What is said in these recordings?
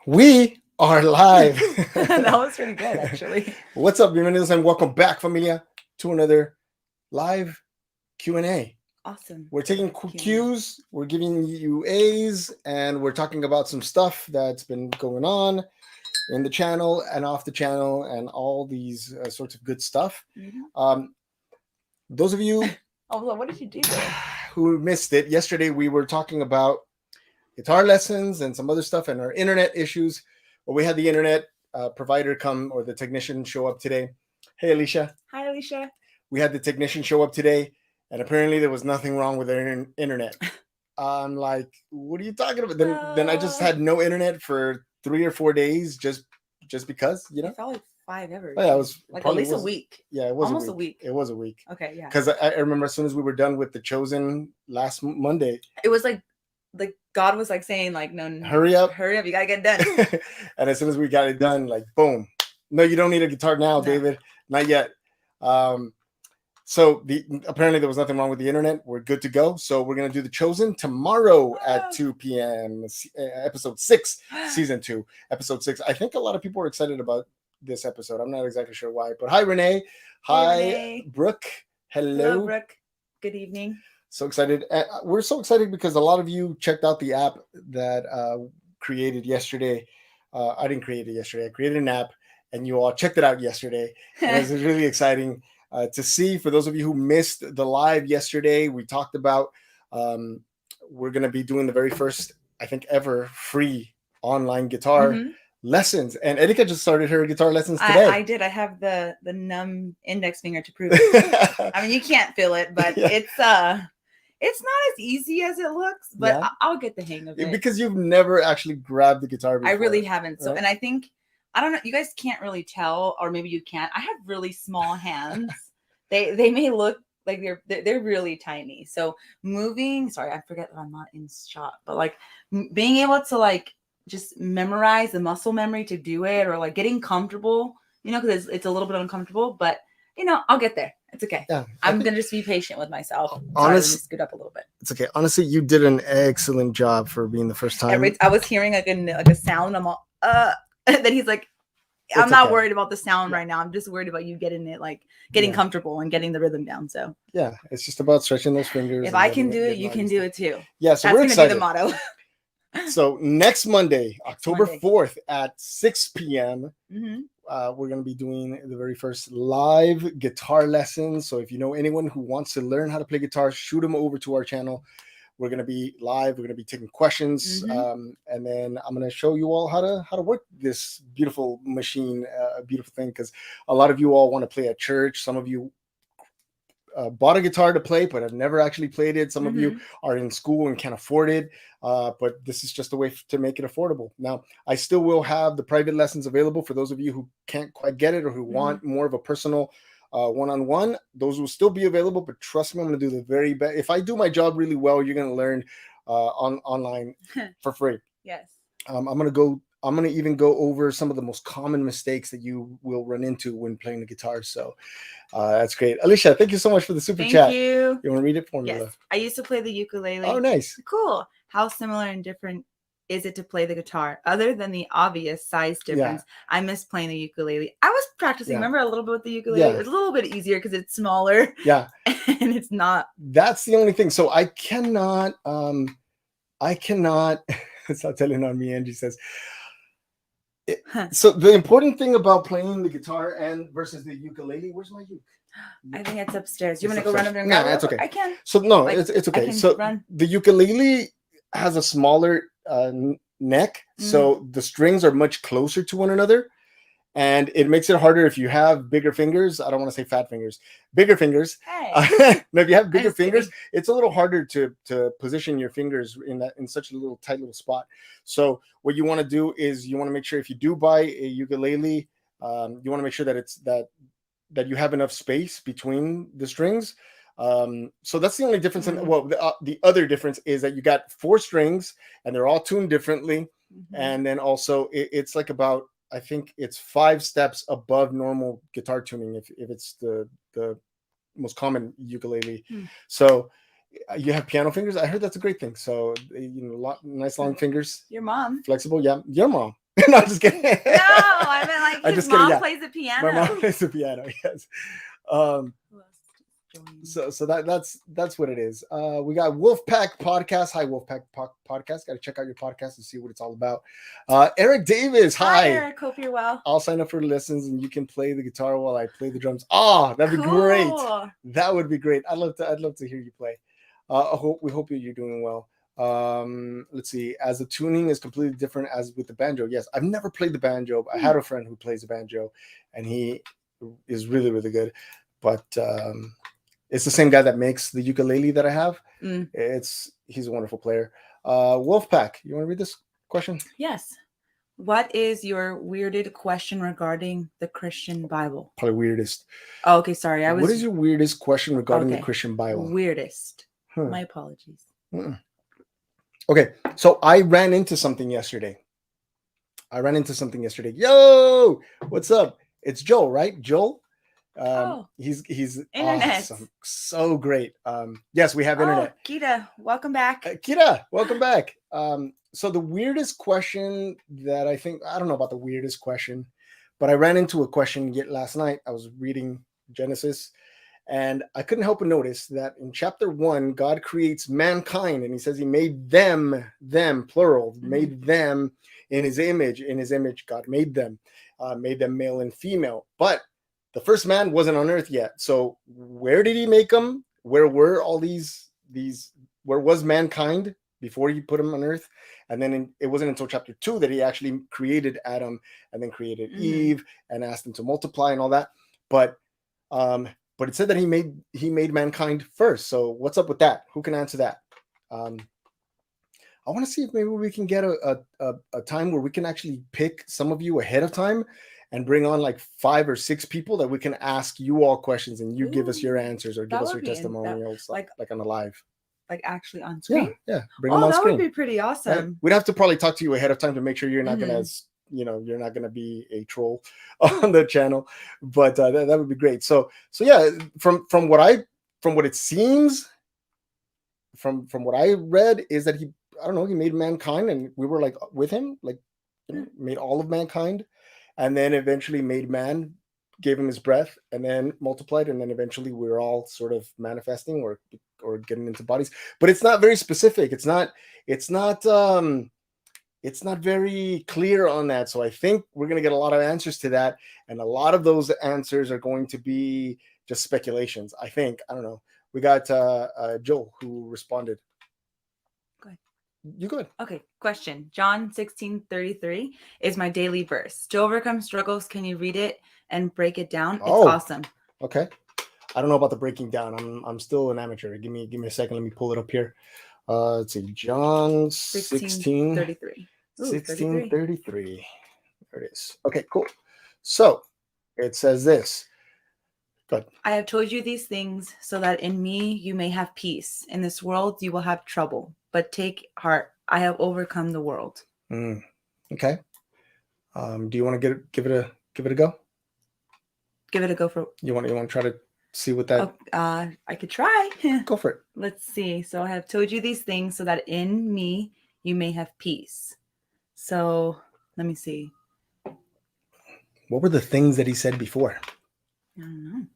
We are live. That was pretty good, actually. What's up, bienvenidos, and welcome back, familia, to another live Q&A. Awesome. We're taking Q's, we're giving you A's, and we're talking about some stuff that's been going on in the channel and off the channel and all these sorts of good stuff. Those of you Oh, what did you do there? who missed it, yesterday we were talking about guitar lessons and some other stuff and our internet issues. Well, we had the internet provider come, or the technician show up today. Hey, Alicia. Hi, Alicia. We had the technician show up today, and apparently there was nothing wrong with their internet. I'm like, what are you talking about? Then I just had no internet for 3 or 4 days just because, you know? It felt like 5 ever. Oh, yeah, it was like at least a week. Yeah, it was almost a week. It was a week. Okay, yeah. Because I remember as soon as we were done with The Chosen last Monday, it was like God was like saying, like, no, hurry up, you gotta get done. And as soon as we got it done, like, boom. No, you don't need a guitar now, David. Not yet. So apparently there was nothing wrong with the internet. We're good to go. So we're gonna do The Chosen tomorrow at 2 p.m. Episode 6, season 2, episode 6. I think a lot of people are excited about this episode. I'm not exactly sure why, but hi, Renee. Hi, Renee. Brooke. Hello. Hello, Brooke. Good evening. So excited. We're so excited because a lot of you checked out the app that created yesterday. I didn't create it yesterday. I created an app, and you all checked it out yesterday. And it was really exciting to see. For those of you who missed the live yesterday, we talked about we're going to be doing the very first, I think, ever free online guitar lessons. And Erika just started her guitar lessons today. I did. I have the numb index finger to prove it. I mean, you can't feel it, but it's not as easy as it looks, but I'll get the hang of it. Because you've never actually grabbed the guitar before. I really haven't. So, right? And I think, I don't know, you guys can't really tell, or maybe you can't. I have really small hands. They may look like they're really tiny. So sorry, I forget that I'm not in shot, but like being able to like just memorize the muscle memory to do it, or like getting comfortable, you know, because it's a little bit uncomfortable, but you know, I'll get there. It's okay. Yeah, I'm gonna just be patient with myself. Honestly, scoot up a little bit. It's okay. Honestly, you did an excellent job for being the first time. I was hearing like a sound. I'm all and then he's like, I'm not worried about the sound right now. I'm just worried about you getting comfortable and getting the rhythm down. So yeah, it's just about stretching those fingers. If I can do it, you can do it too. Yeah, so that's we're excited. Be the motto. So next Monday, October 4th at 6 p.m. We're going to be doing the very first live guitar lessons. So if you know anyone who wants to learn how to play guitar, shoot them over to our channel. We're going to be live. We're going to be taking questions, and then I'm going to show you all how to work this beautiful machine, a beautiful thing. Because a lot of you all want to play at church. Some of you bought a guitar to play, but have never actually played it. Some of you are in school and can't afford it, but this is just a way to make it affordable. Now, I still will have the private lessons available for those of you who can't quite get it or who want more of a personal one-on-one. Those will still be available, but trust me, I'm going to do the very best. If I do my job really well, you're going to learn online for free. Yes. I'm going to even go over some of the most common mistakes that you will run into when playing the guitar. So that's great. Alicia, thank you so much for the super chat. Thank you. You want to read it for me? Yes. I used to play the ukulele. Oh, nice. Cool. How similar and different is it to play the guitar? Other than the obvious size difference, I miss playing the ukulele. I was practicing, remember, a little bit with the ukulele. It's a little bit easier because it's smaller. Yeah. And it's not. That's the only thing. So I cannot, it's not telling on me, Angie says. So the important thing about playing the guitar and versus the ukulele, where's my uke? I think it's upstairs. You want to go run over there and grab it? That's okay. I can. So no, it's okay. So the ukulele has a smaller neck, so the strings are much closer to one another, and it makes it harder if you have bigger fingers. I don't want to say fat fingers, bigger fingers. Hey. No, if you have bigger fingers, it's a little harder to position your fingers in such a little tight little spot. So what you want to do is you want to make sure if you do buy a ukulele, you want to make sure that you have enough space between the strings. So that's the only difference. The other difference is that you got 4 strings and they're all tuned differently. And then also it's like about, I think it's 5 steps above normal guitar tuning if it's the most common ukulele. So you have piano fingers. I heard that's a great thing. So nice long fingers. Your mom. Flexible. Yeah, your mom. No, I'm just kidding. No, I meant like I'm his just kidding, mom yeah. plays the piano. My mom plays the piano. Yes. So that's what it is. We got Wolfpack Podcast. Hi, Wolfpack Podcast. Got to check out your podcast and see what it's all about. Eric Davis. Hi, Eric. Hope you're well. I'll sign up for lessons and you can play the guitar while I play the drums. Oh, that'd be great. That would be great. I'd love to hear you play. We hope you're doing well. Let's see. As the tuning is completely different as with the banjo. Yes, I've never played the banjo. I had a friend who plays the banjo, and he is really, really good. But it's the same guy that makes the ukulele that I have. He's a wonderful player. Wolfpack, you want to read this question? Yes. What is your weirdest question regarding the Christian Bible? Probably weirdest. Oh, okay, sorry. What is your weirdest question regarding the Christian Bible? Weirdest. My apologies. Okay, so I ran into something yesterday. Yo, what's up? It's Joel, right? Joel. He's internet. Awesome. So great. Yes, we have internet. Kita, welcome back. Kita, welcome back. So the weirdest question that I don't know about the weirdest question, but I ran into a question last night. I was reading Genesis, and I couldn't help but notice that in chapter 1, God creates mankind, and he says he made them plural, made them in his image. In his image, God made them male and female. But the first man wasn't on earth yet. So where did he make them? Where were all these? Where was mankind before he put him on earth? And then it wasn't until chapter 2 that he actually created Adam and then created Eve and asked them to multiply and all that. But it said that he made mankind first. So what's up with that? Who can answer that? I want to see if maybe we can get a time where we can actually pick some of you ahead of time and bring on like 5 or 6 people that we can ask you all questions and you give us your answers or give us your testimonials like on the live. Like actually on screen? Yeah. Bring them on screen. That would be pretty awesome. We'd have to probably talk to you ahead of time to make sure you're not going to, you're not going to be a troll on the channel, but that would be great. So yeah, from what it seems, from what I read is that he made mankind and we were like with him, like made all of mankind, and then eventually made man, gave him his breath, and then multiplied, and then eventually we were all sort of manifesting or getting into bodies. But it's not very specific. It's not very clear on that. So I think we're going to get a lot of answers to that. And a lot of those answers are going to be just speculations. I think. I don't know. We got Joel who responded. Go ahead. You good. Okay. Question. John 16:33 is my daily verse. To overcome struggles, can you read it and break it down? It's awesome. Okay. I don't know about the breaking down. I'm still an amateur. Give me a second. Let me pull it up here. Let's see. John 16:33. 16:33. There it is. Okay, cool. So it says this. Good. I have told you these things so that in me you may have peace. In this world you will have trouble, but take heart. I have overcome the world. Okay. Do you want to give it a go? Give it a go for. You want to try to see what that. I could try. Go for it. Let's see. So I have told you these things so that in me you may have peace. So let me see. What were the things that he said before? I don't know.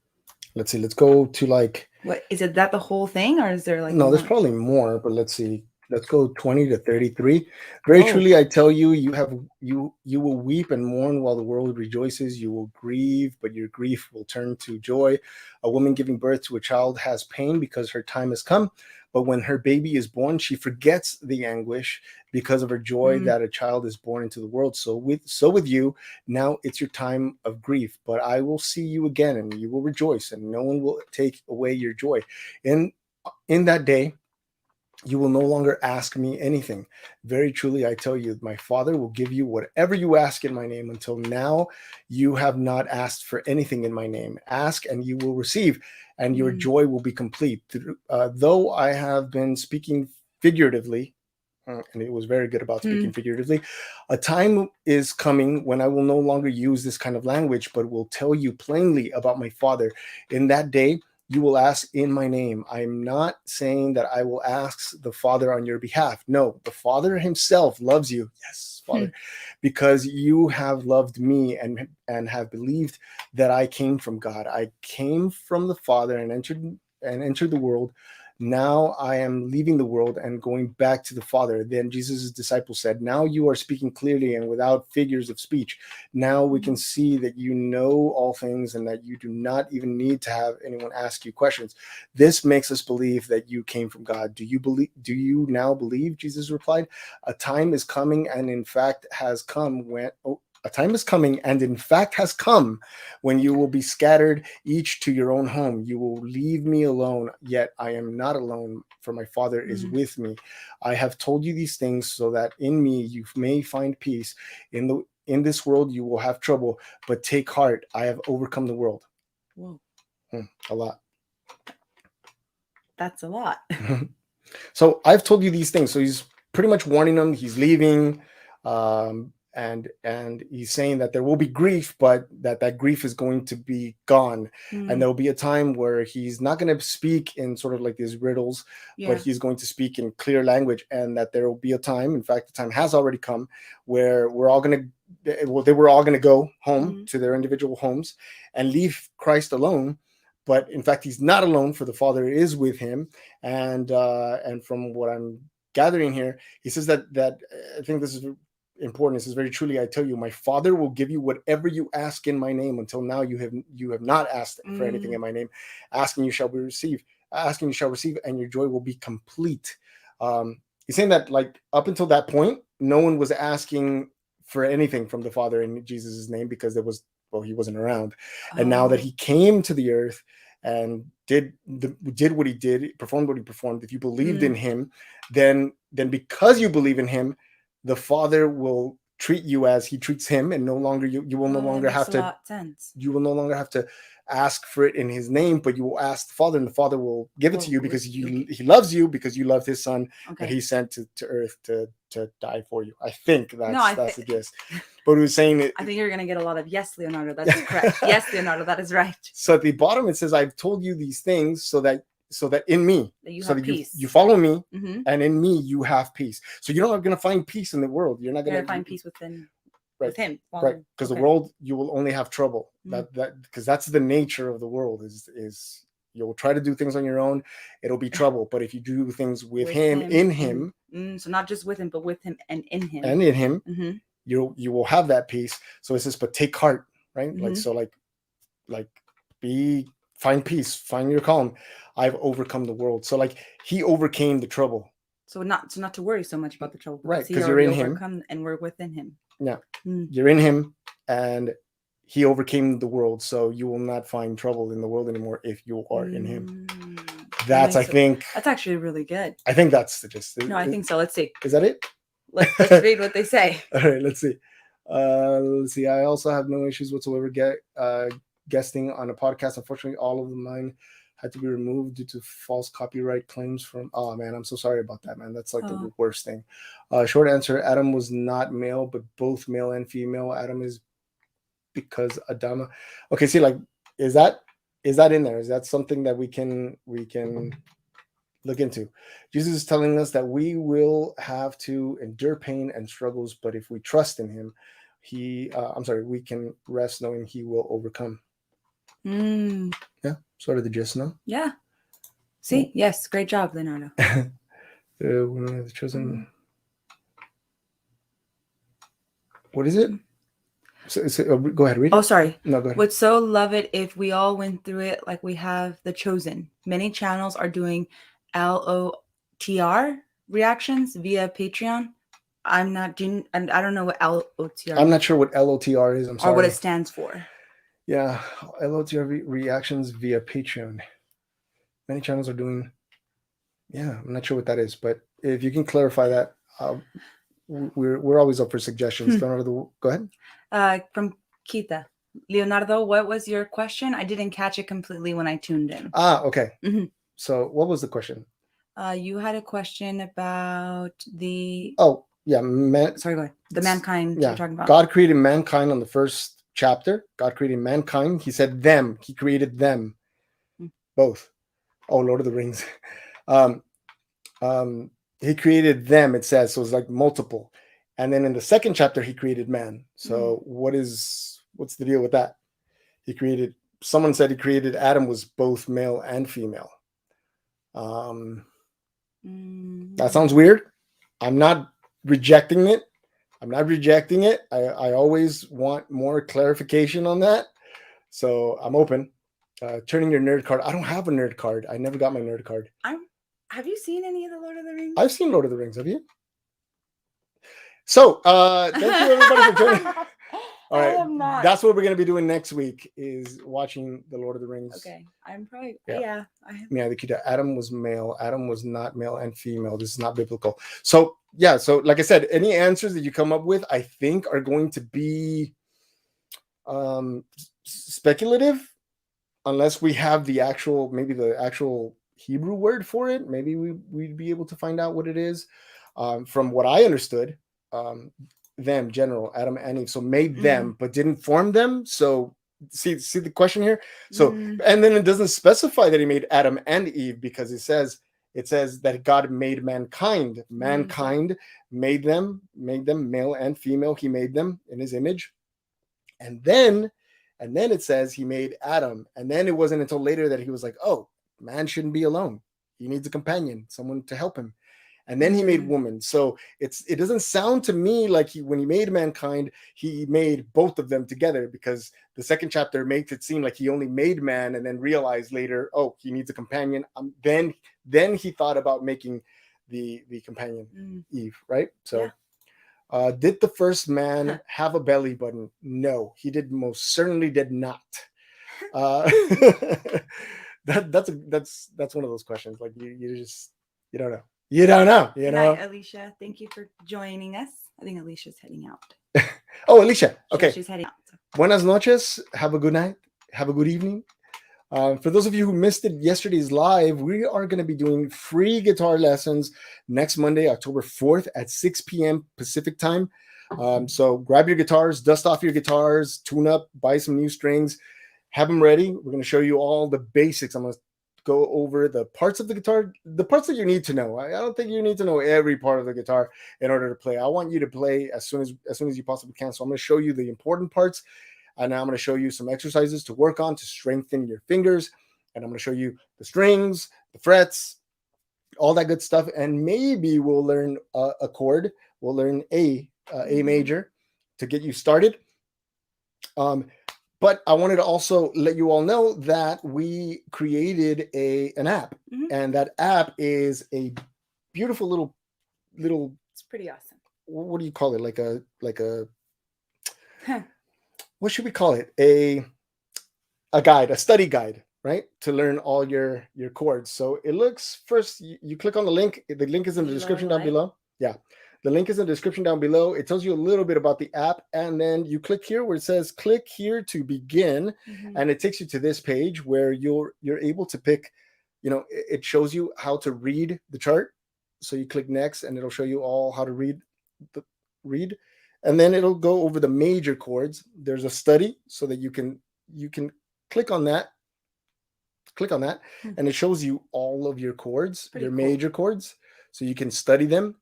Let's see. Let's go to like. What is it? That the whole thing, or is there like? No, there's probably more. But let's see. Let's go 20 to 33. Very truly, I tell you, you will weep and mourn while the world rejoices. You will grieve, but your grief will turn to joy. A woman giving birth to a child has pain because her time has come. But when her baby is born, she forgets the anguish because of her joy that a child is born into the world. So with you, now it's your time of grief. But I will see you again, and you will rejoice, and no one will take away your joy. In that day, you will no longer ask me anything. Very truly, I tell you, my Father will give you whatever you ask in my name. Until now, you have not asked for anything in my name. Ask and you will receive, and your joy will be complete. Though I have been speaking figuratively, and it was very good about speaking figuratively, a time is coming when I will no longer use this kind of language, but will tell you plainly about my Father. In that day, you will ask in my name. I'm not saying that I will ask the Father on your behalf. No, the Father himself loves you. Yes, Father, because you have loved me and have believed that I came from God. I came from the Father and entered the world. Now I am leaving the world and going back to the Father. Then Jesus' disciples said, now you are speaking clearly and without figures of speech. Now we can see that you know all things and that you do not even need to have anyone ask you questions. This makes us believe that you came from God. Do you now believe? Jesus replied, a time is coming and in fact has come when you will be scattered, each to your own home. You will leave me alone, yet I am not alone, for my Father is with me. I have told you these things so that in me you may find peace. In this world you will have trouble, but take heart, I have overcome the world. Whoa. A lot. That's a lot. So I've told you these things. So he's pretty much warning them. He's leaving. And he's saying that there will be grief, but that grief is going to be gone. And there will be a time where he's not going to speak in sort of like these riddles, but he's going to speak in clear language, and that there will be a time, in fact, the time has already come, where they were all going to go home to their individual homes and leave Christ alone. But in fact, he's not alone, for the Father is with him. And from what I'm gathering here, he says that I think this is important. This is very truly, I tell you, my Father will give you whatever you ask in my name. Until now you have not asked for anything in my name. Asking you shall receive, and your joy will be complete. He's saying that, like, up until that point, no one was asking for anything from the Father in Jesus' name, because he wasn't around. And now that he came to the earth and did what he did, performed what he performed, if you believed in him, then because you believe in him, the Father will treat you as he treats him, and no longer you will no longer have to. You will no longer have to ask for it in his name, but you will ask the Father, and the Father will give it to you because he loves you, because you love his Son that he sent to earth to die for you. I think that's the gist. But he was saying it. I think you're going to get a lot of yes, Leonardo. That's correct. Yes, Leonardo, that is right. So at the bottom it says, I've told you these things so that in me, that you have peace. You follow me, and in me you have peace. So you're not going to find peace in the world. You're not going to find peace within. Right. With him, right? Because the world, you will only have trouble. Because that's the nature of the world. Is you'll try to do things on your own, it'll be trouble. But if you do things with him, in him, so not just with him, but with him and in him, you will have that peace. So it says, but take heart, right? Find peace, find your calm. I've overcome the world. So like he overcame the trouble. So not to worry so much about the trouble, right? Because you're in him, and we're within him. Yeah, you're in him, and he overcame the world. So you will not find trouble in the world anymore if you are in him. That's that's actually really good. I think that's the gist. No, I think so. Let's see. Is that it? Let's read what they say. All right, let's see. Let's see. I also have no issues whatsoever guesting on a podcast. Unfortunately, all of mine had to be removed due to false copyright claims from. Oh man, I'm so sorry about that, man. That's like the worst thing. Short answer: Adam was not male, but both male and female. Adam is because Adama. Okay, see, like, is that in there? Is that something that we can look into? Jesus is telling us that we will have to endure pain and struggles, but if we trust in him, we can rest knowing he will overcome. Yeah, sort of the gist, no? Yeah. See, yes, great job, Leonardo. The chosen. What is it? So, go ahead, read it. Oh, sorry. No, go ahead. Would so love it if we all went through it like we have The Chosen. Many channels are doing LOTR reactions via Patreon. I'm not doing, and I don't know what LOTR. I'm not sure what LOTR is. I'm sorry. Or what it stands for. Yeah, LOTR reactions via Patreon. Many channels are doing. Yeah, I'm not sure what that is, but if you can clarify that, we're always up for suggestions. Go ahead. From Kita. Leonardo, what was your question? I didn't catch it completely when I tuned in. Okay. So what was the question? You had a question about the. Oh, yeah. Sorry, go ahead. The mankind you're talking about. God created mankind on the first chapter. God created mankind. He said them. He created them. Both. Oh, Lord of the Rings. um, he created them, it says, so it's like multiple. And then in the second chapter, he created man. So what's the deal with that? Someone said he created Adam was both male and female. That sounds weird. I'm not rejecting it. I always want more clarification on that. So I'm open. Turning your nerd card. I don't have a nerd card. I never got my nerd card. Have you seen any of the Lord of the Rings? I've seen Lord of the Rings. Have you? So thank you everybody for tuning. All right, that's what we're going to be doing next week is watching the Lord of the Rings. Okay, I'm probably I have. Yeah, Adam was male. Adam was not male and female. This is not biblical. So yeah, so like I said, any answers that you come up with, I think are going to be speculative, unless we have the actual Hebrew word for it. Maybe we'd be able to find out what it is. From what I understood, them, general, Adam and Eve, so made them, but didn't form them. So see the question here. So and then it doesn't specify that he made Adam and Eve, because it says that God made mankind. Mankind made them male and female. He made them in his image. And then it says he made Adam. And then it wasn't until later that he was like, oh, man shouldn't be alone. He needs a companion, someone to help him. And then he made woman. So it doesn't sound to me like when he made mankind, he made both of them together, because the second chapter makes it seem like he only made man and then realized later, oh, he needs a companion. Then he thought about making the companion Eve, right? So did the first man have a belly button? No, he most certainly did not. That's one of those questions. Like you don't know. You don't know. Good night, Alicia. Thank you for joining us. I think Alicia's heading out. Oh, Alicia. Okay. She's heading out. Buenas noches. Have a good night. Have a good evening. For those of you who missed yesterday's live, we are going to be doing free guitar lessons next Monday, October 4th at 6 p.m. Pacific time. So grab your guitars, dust off your guitars, tune up, buy some new strings, have them ready. We're going to show you all the basics. I'm going to go over the parts of the guitar, the parts that you need to know. I don't think you need to know every part of the guitar in order to play. I want you to play as soon as you possibly can. So I'm going to show you the important parts, and now I'm going to show you some exercises to work on to strengthen your fingers, and I'm going to show you the strings, the frets, all that good stuff, and maybe we'll learn a chord. We'll learn A major to get you started. But I wanted to also let you all know that we created an app, and that app is a beautiful little. It's pretty awesome. What do you call it? Like a. What should we call it? A guide, a study guide, right? To learn all your chords. So it looks, first you click on the link. The link is in the description down below. Yeah. The link is in the description down below. It tells you a little bit about the app, and then you click here where it says click here to begin, and it takes you to this page where you're able to pick, it shows you how to read the chart. So you click next, and it'll show you all how to read, and then it'll go over the major chords. There's a study so that you can click on that, and it shows you all of your chords, major chords, so you can study them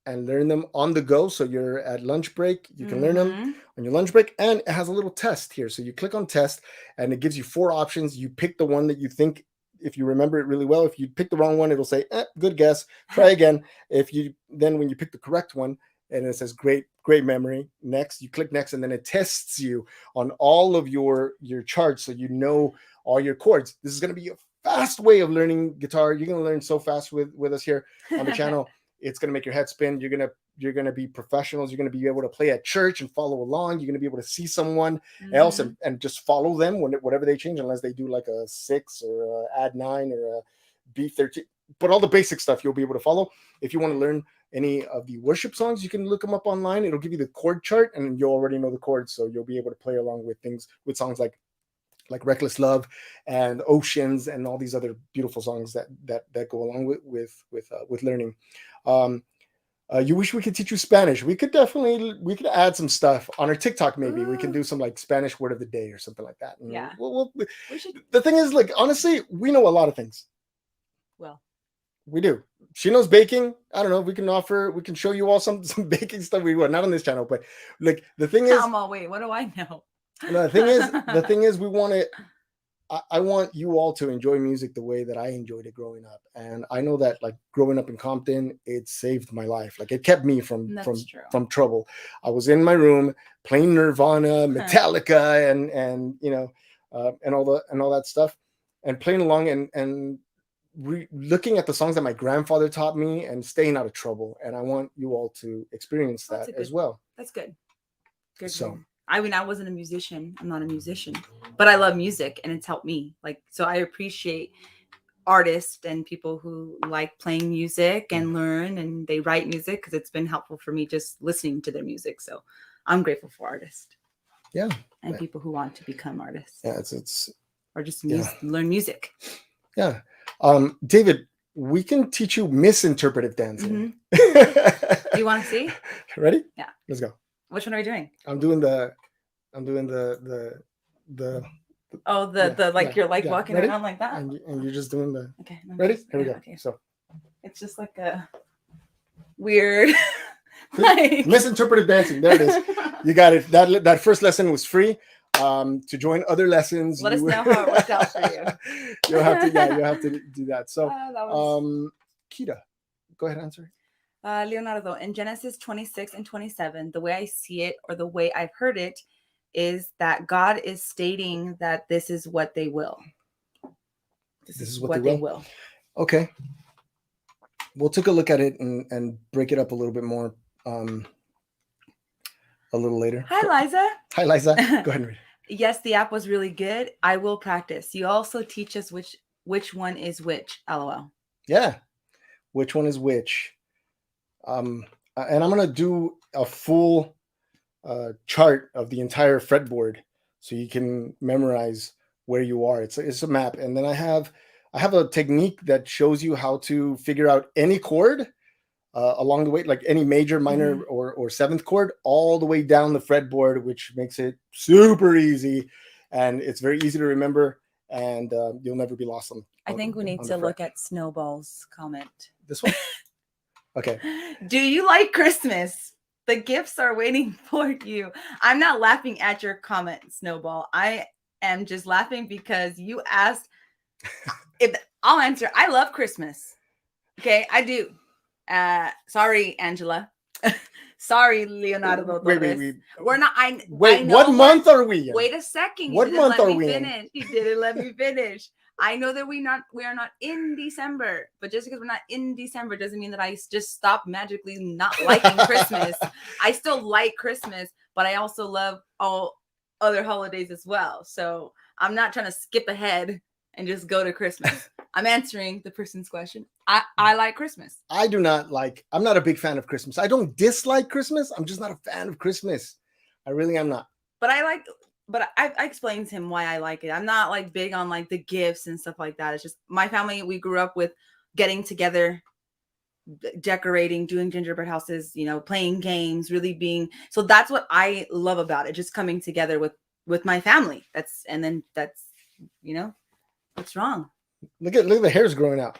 and learn them on the go. So you're at lunch break, you can learn them on your lunch break. And it has a little test here. So you click on test, and it gives you 4 options. You pick the one that you think, if you remember it really well. If you pick the wrong one, it'll say, good guess, try again. When you pick the correct one, and it says great memory, next, you click next, and then it tests you on all of your charts, so you know all your chords. This is going to be a fast way of learning guitar. You're going to learn so fast with us here on the channel. It's going to make your head spin. You're going to be professionals. You're going to be able to play at church and follow along. You're going to be able to see someone else and just follow them whatever they change, unless they do like a 6 or a add 9 or a B13. But all the basic stuff you'll be able to follow. If you want to learn any of the worship songs, you can look them up online. It'll give you the chord chart, and you already know the chords, so you'll be able to play along with songs like Reckless Love and Oceans and all these other beautiful songs that go along with learning. You wish we could teach you Spanish. We could add some stuff on our TikTok. Maybe we can do some like Spanish word of the day or something like that. And Yeah. we should. The thing is, like, honestly, we know a lot of things. Well, we do. She knows baking. I don't know. We can show you all some baking stuff. We not on this channel, but like the thing is, wait, what do I know? No, the thing is, we want to. I want you all to enjoy music the way that I enjoyed it growing up. And I know that like growing up in Compton, it saved my life. Like it kept me from trouble. I was in my room playing Nirvana, Metallica, and you know, and all that stuff, and playing along and looking at the songs that my grandfather taught me and staying out of trouble. And I want you all to experience that as well. That's good. Good. So. I mean, I wasn't a musician. I'm not a musician, but I love music and it's helped me. Like, so I appreciate artists and people who like playing music and learn and they write music because it's been helpful for me just listening to their music. So I'm grateful for artists. Yeah. And people who want to become artists. Yeah, it's or just learn music. Yeah. David, we can teach you misinterpretive dancing. Mm-hmm. Do you want to see? Ready? Yeah. Let's go. Which one are we doing? I'm doing the you're like walking ready? around like that. And you're just doing the okay. Ready? Here we go. Okay. So it's just like a weird like misinterpretive dancing. There it is. You got it. That first lesson was free. To join other lessons, let us know how it worked out for you. You'll have to do that. So Kita, go ahead and answer. Leonardo, in Genesis 26 and 27, the way I see it or the way I've heard it is that God is stating that this is what they will. This is what they will. Okay. We'll take a look at it and break it up a little bit more a little later. Hi, Liza. Hi, Liza. Go ahead and read. Yes, the app was really good. I will practice. You also teach us which one is which. LOL. Yeah. Which one is which? And I'm going to do a full chart of the entire fretboard so you can memorize where you are. It's a map. And then I have a technique that shows you how to figure out any chord along the way, like any major, minor, or seventh chord, all the way down the fretboard, which makes it super easy. And it's very easy to remember, and you'll never be lost on. I think we need to look at Snowball's comment. This one? Okay. Do you like Christmas? The gifts are waiting for you. I'm not laughing at your comment, Snowball. I am just laughing because you asked. I'll answer. I love Christmas. Okay, I do. Sorry, Angela. Sorry, Leonardo. Wait. We're not. What month are we in? Wait a second. What month are we in? You didn't let me finish. I know that we are not in December, but just because we're not in December doesn't mean that I just stop magically not liking Christmas. I still like Christmas, but I also love all other holidays as well. So I'm not trying to skip ahead and just go to Christmas. I'm answering the person's question. I like Christmas. I'm not a big fan of Christmas. I don't dislike Christmas. I'm just not a fan of Christmas. I really am not. But I explained to him why I like it. I'm not like big on like the gifts and stuff like that. It's just my family, we grew up with getting together, decorating, doing gingerbread houses, playing games, really being. So that's what I love about it. Just coming together with my family. That's what's wrong. Look at the hairs growing out.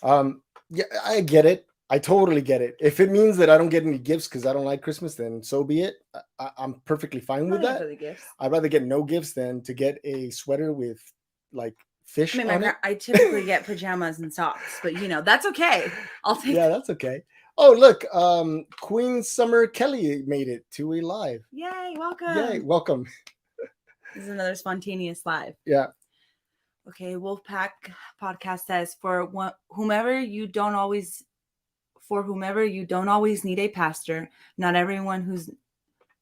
Yeah, I get it. I totally get it. If it means that I don't get any gifts because I don't like Christmas, then so be it. I'm perfectly fine with that. I'd rather get no gifts than to get a sweater with like fish on it. I typically get pajamas and socks, but that's okay. I'll take. Yeah, that's okay. Oh, look, Queen Summer Kelly made it to a live. Yay! Welcome. Yay! Welcome. This is another spontaneous live. Yeah. Okay, Wolfpack podcast says for whomever you don't always need a pastor. Not everyone who's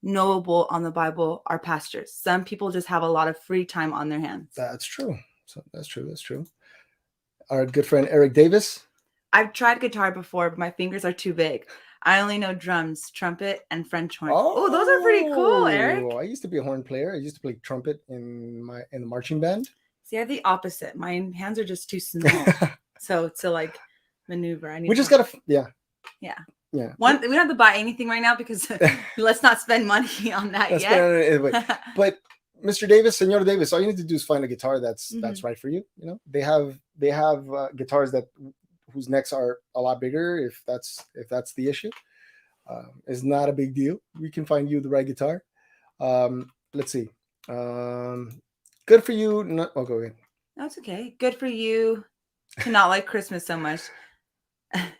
knowable on the Bible are pastors. Some people just have a lot of free time on their hands. That's true. So that's true. Our good friend Eric Davis. I've tried guitar before, but my fingers are too big. I only know drums, trumpet, and French horn. Oh, those are pretty cool, Eric. I used to be a horn player. I used to play trumpet in the marching band. See, I have the opposite. My hands are just too small. So to like maneuver, we just gotta, yeah. Yeah. Yeah. We don't have to buy anything right now because let's not spend money on that yet. But Mr. Davis, Senor Davis, all you need to do is find a guitar that's right for you. You know, they have guitars whose necks are a lot bigger. If that's the issue, it's not a big deal. We can find you the right guitar. Let's see. Good for you. No, oh, go ahead. That's okay. Good for you to not like Christmas so much.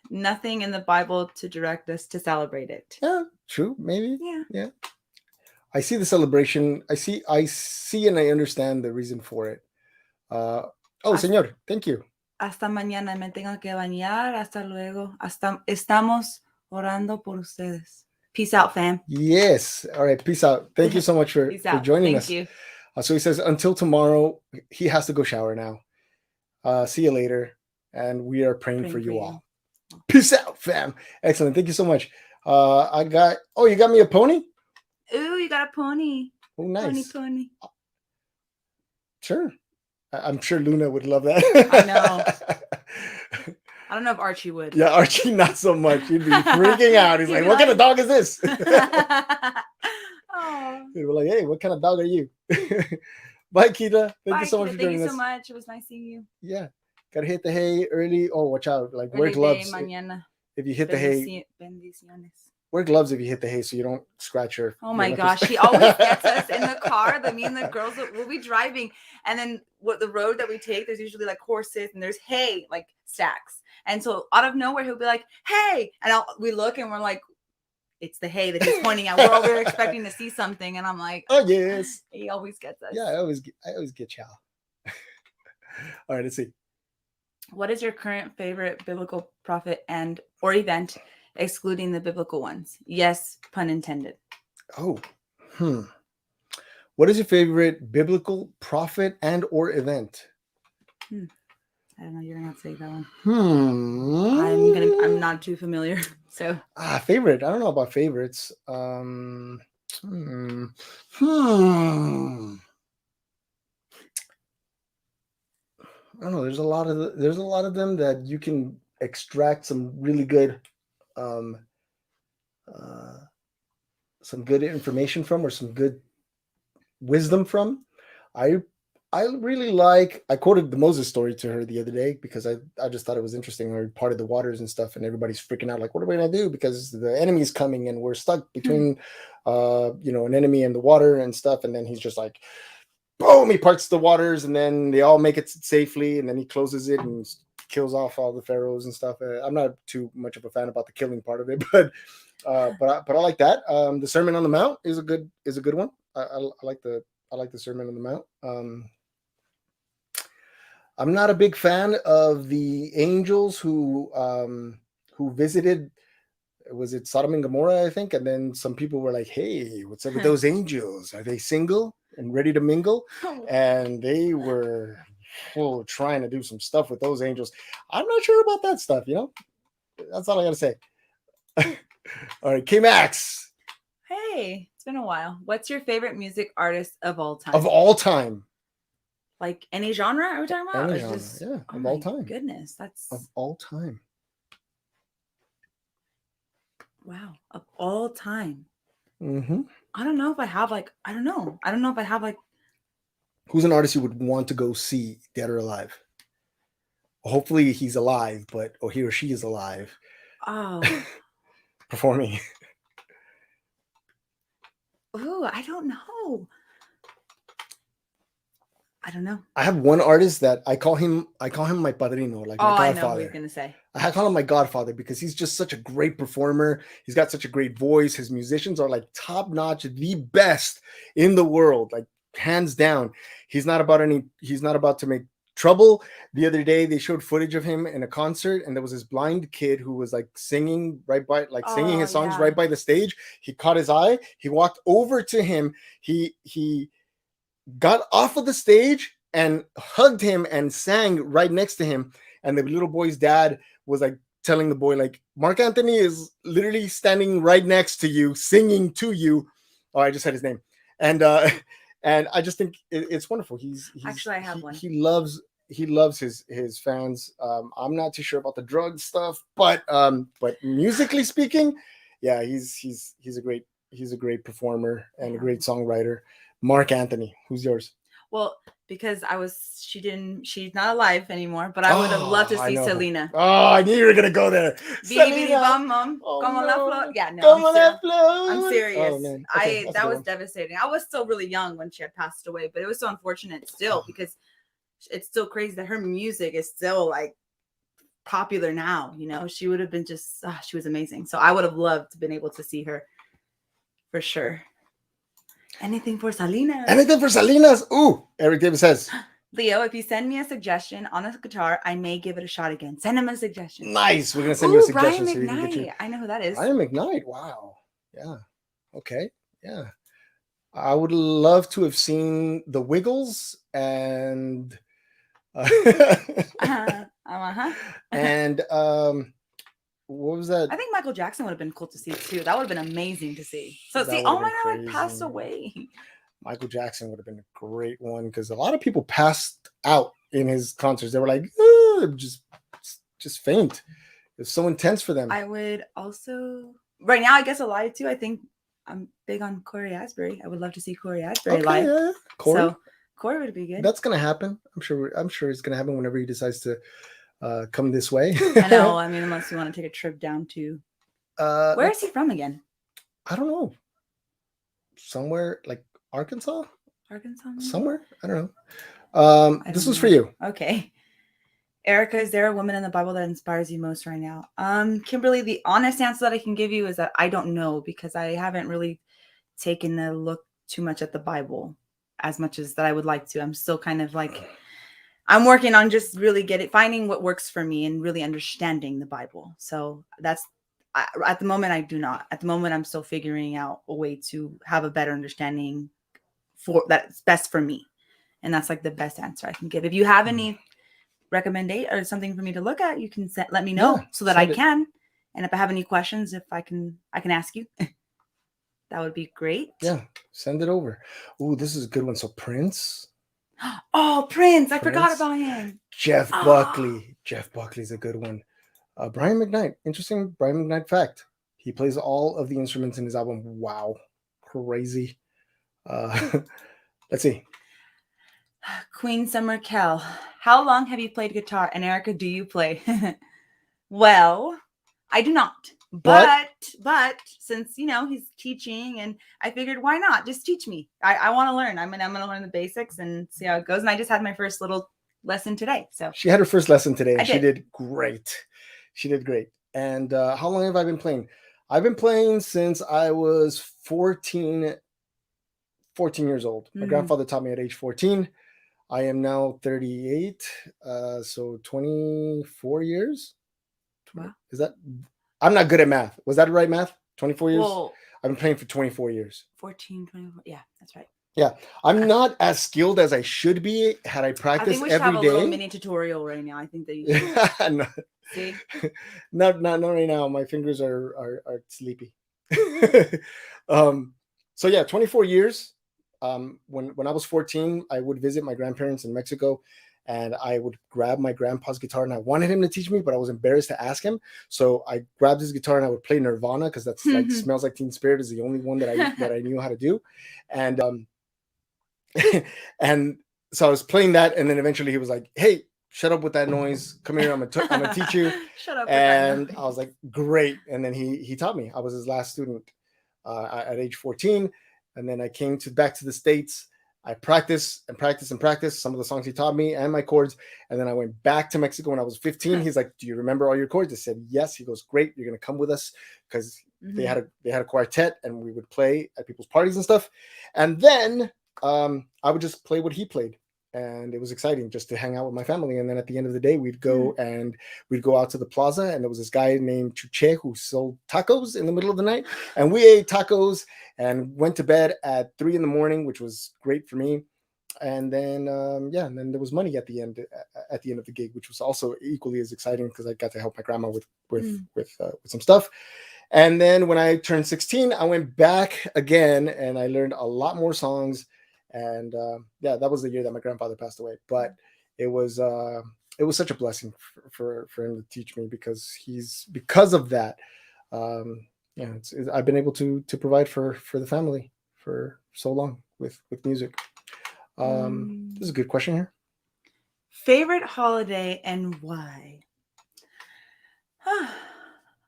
Nothing in the Bible to direct us to celebrate it. Yeah, true. Maybe. Yeah. I see the celebration. I see, and I understand the reason for it. Señor, thank you. Hasta mañana, me tengo que bañar. Hasta luego. Estamos orando por ustedes. Peace out, fam. Yes. All right. Peace out. Thank you so much for joining us. Thank you. So he says, until tomorrow, he has to go shower now. See you later. And we are praying for you all. Peace out, fam. Excellent. Thank you so much. You got me a pony? Ooh, you got a pony. Oh, nice. Pony. Sure. I'm sure Luna would love that. I know. I don't know if Archie would. Yeah, Archie, not so much. He'd be freaking out. He's like, what kind of dog is this? Oh. He'd be like, hey, what kind of dog are you? Bye, Kita. Thank you so much for joining us. Thank you so much. It was nice seeing you. Yeah. Gotta hit the hay early. Oh, watch out. Like, wear gloves. If you hit the hay. Wear gloves if you hit the hay so you don't scratch your. Oh my gosh. He always gets us in the car. Me and the girls will be driving. And then the road that we take, there's usually like horses and there's hay, like stacks. And so out of nowhere, he'll be like, hey. And we look and we're like, it's the hay that he's pointing at. We're expecting to see something. And I'm like, oh, yes. He always gets us. Yeah, I always get y'all. All right, let's see. What is your current favorite biblical prophet or event, excluding the biblical ones? Yes, pun intended. Oh, What is your favorite biblical prophet and or event? I don't know. You're gonna have to say that one. I'm not too familiar. So favorite. I don't know about favorites. I don't know. There's a lot of them that you can extract some really good, some good information from, or some good wisdom from. I really like. I quoted the Moses story to her the other day because I just thought it was interesting. Or part of the waters and stuff, and everybody's freaking out like, what are we gonna do? Because the enemy's coming and we're stuck between, an enemy and the water and stuff. And then he's just like, boom, he parts the waters, and then they all make it safely, and then he closes it and kills off all the pharaohs and stuff. I'm not too much of a fan about the killing part of it, but I like that. The Sermon on the Mount is a good one. I like the Sermon on the Mount. I'm not a big fan of the angels who visited. Was it Sodom and Gomorrah, I think? And then some people were like, hey, what's up with those angels? Are they single and ready to mingle? And they were trying to do some stuff with those angels. I'm not sure about that stuff, That's all I got to say. All right, K-Max. Hey, it's been a while. What's your favorite music artist of all time? Of all time. Like any genre are we talking about? Any genre, of all time. Goodness, that's... Of all time. Wow, of all time. Mm-hmm. I don't know if I have I don't know if I have Who's an artist you would want to go see, dead or alive? Hopefully he's alive, or he or she is alive. Oh. Performing. Oh, I don't know. I have one artist that I call him my padrino, like my godfather. I know what you're gonna say. I call him my godfather because he's just such a great performer. He's got such a great voice. His musicians are like top notch, the best in the world, like hands down. He's not about to make trouble. The other day they showed footage of him in a concert, and there was this blind kid who was like singing singing his songs right by the stage. He caught his eye. He walked over to him. He got off of the stage and hugged him and sang right next to him. And the little boy's dad was like telling the boy, like, Mark Anthony is literally standing right next to you, singing to you. Oh, I just said his name. And I just think it's wonderful. He's actually, I have one. He loves he loves his fans. I'm not too sure about the drug stuff, but musically speaking, yeah, he's a great performer and a great songwriter. Mark Anthony, who's yours? Well, because she's not alive anymore, but I would have loved to see Selena. Oh, I knew you were gonna go there. Selena, como la flor. Yeah, no, I'm serious. Oh, man. Okay, That was devastating. I was still really young when she had passed away, but it was so unfortunate still because it's still crazy that her music is still like popular now. You know, she would have been she was amazing. So I would have loved to been able to see her for sure. Anything for Salinas. Anything for Salinas. Ooh, Eric Davis says, Leo, if you send me a suggestion on a guitar, I may give it a shot again. Send him a suggestion. Nice. We're gonna send you a suggestion. Brian McKnight. I know who that is. Brian McKnight. Wow. Yeah. Okay. Yeah. I would love to have seen the Wiggles and and what was that? I think Michael Jackson would have been cool to see too. That would have been amazing to see. So see, oh my God, like passed away. Michael Jackson would have been a great one because a lot of people passed out in his concerts. They were like, just faint. It's so intense for them. I would also right now, I guess alive too. I think I'm big on Corey Asbury. I would love to see Corey Asbury live. Yeah. Corey? So Corey would be good. That's gonna happen. I'm sure it's gonna happen whenever he decides to come this way. I know. I mean, unless you want to take a trip down to where is he from again? I don't know. Somewhere like Arkansas? Maybe? Somewhere? I don't know. This was for you. Okay. Erika, is there a woman in the Bible that inspires you most right now? Kimberly, the honest answer that I can give you is that I don't know because I haven't really taken a look too much at the Bible as much as that I would like to. I'm still kind of like I'm working on just really finding what works for me and really understanding the Bible. So at the moment I do not. At the moment I'm still figuring out a way to have a better understanding for that's best for me. And that's like the best answer I can give. If you have any recommendation or something for me to look at, you can let me know so that I can. And if I have any questions, if I can ask you. That would be great. Yeah, send it over. Ooh, this is a good one. So Prince. Oh, Prince. I forgot about him. Jeff Buckley. Jeff Buckley's a good one. Brian McKnight. Interesting Brian McKnight fact. He plays all of the instruments in his album. Wow. Crazy. Let's see. Queen Summer Kell. How long have you played guitar? And Erika, do you play? Well, I do not. But since he's teaching, and I figured why not just teach me. I want to learn. I'm gonna learn the basics and see how it goes. And I just had my first little lesson today. So she had her first lesson today, and she did great. She did great. And how long have I been playing? I've been playing since I was 14 years old. My grandfather taught me at age 14. I am now 38, so 24 years. Wow. Is that? I'm not good at math. Was that the right math? 24 years? Well, I've been playing for 24 years. 14, 24. Yeah, that's right. Yeah. I'm not as skilled as I should be had I practiced every day. I think we should have a little mini tutorial right now. I think that you should. No. See? Not right now. My fingers are sleepy. So yeah, 24 years. When I was 14, I would visit my grandparents in Mexico. And I would grab my grandpa's guitar, and I wanted him to teach me, but I was embarrassed to ask him. So I grabbed his guitar and I would play Nirvana because that's like Smells Like Teen Spirit is the only one that I knew how to do. And and so I was playing that, and then eventually he was like, "Hey, shut up with that noise. Come here. I'm gonna teach you." Shut up. And I was like, "Great." And then he taught me. I was his last student at age 14, and then I came back to the States. I practiced some of the songs he taught me and my chords. And then I went back to Mexico when I was 15. He's like, "Do you remember all your chords?" I said, "Yes." He goes, "Great. You're going to come with us." Because they had a quartet and we would play at people's parties and stuff. And then I would just play what he played. And it was exciting just to hang out with my family. And then at the end of the day, we'd go out to the plaza. And there was this guy named Chuche who sold tacos in the middle of the night. And we ate tacos and went to bed at 3 a.m, which was great for me. And then, and then there was money at the end of the gig, which was also equally as exciting because I got to help my grandma with some stuff. And then when I turned 16, I went back again and I learned a lot more songs. And that was the year that my grandfather passed away. But it was such a blessing for him to teach me, because of that. Yeah, I've been able to provide for the family for so long with music. This is a good question here. Favorite holiday and why?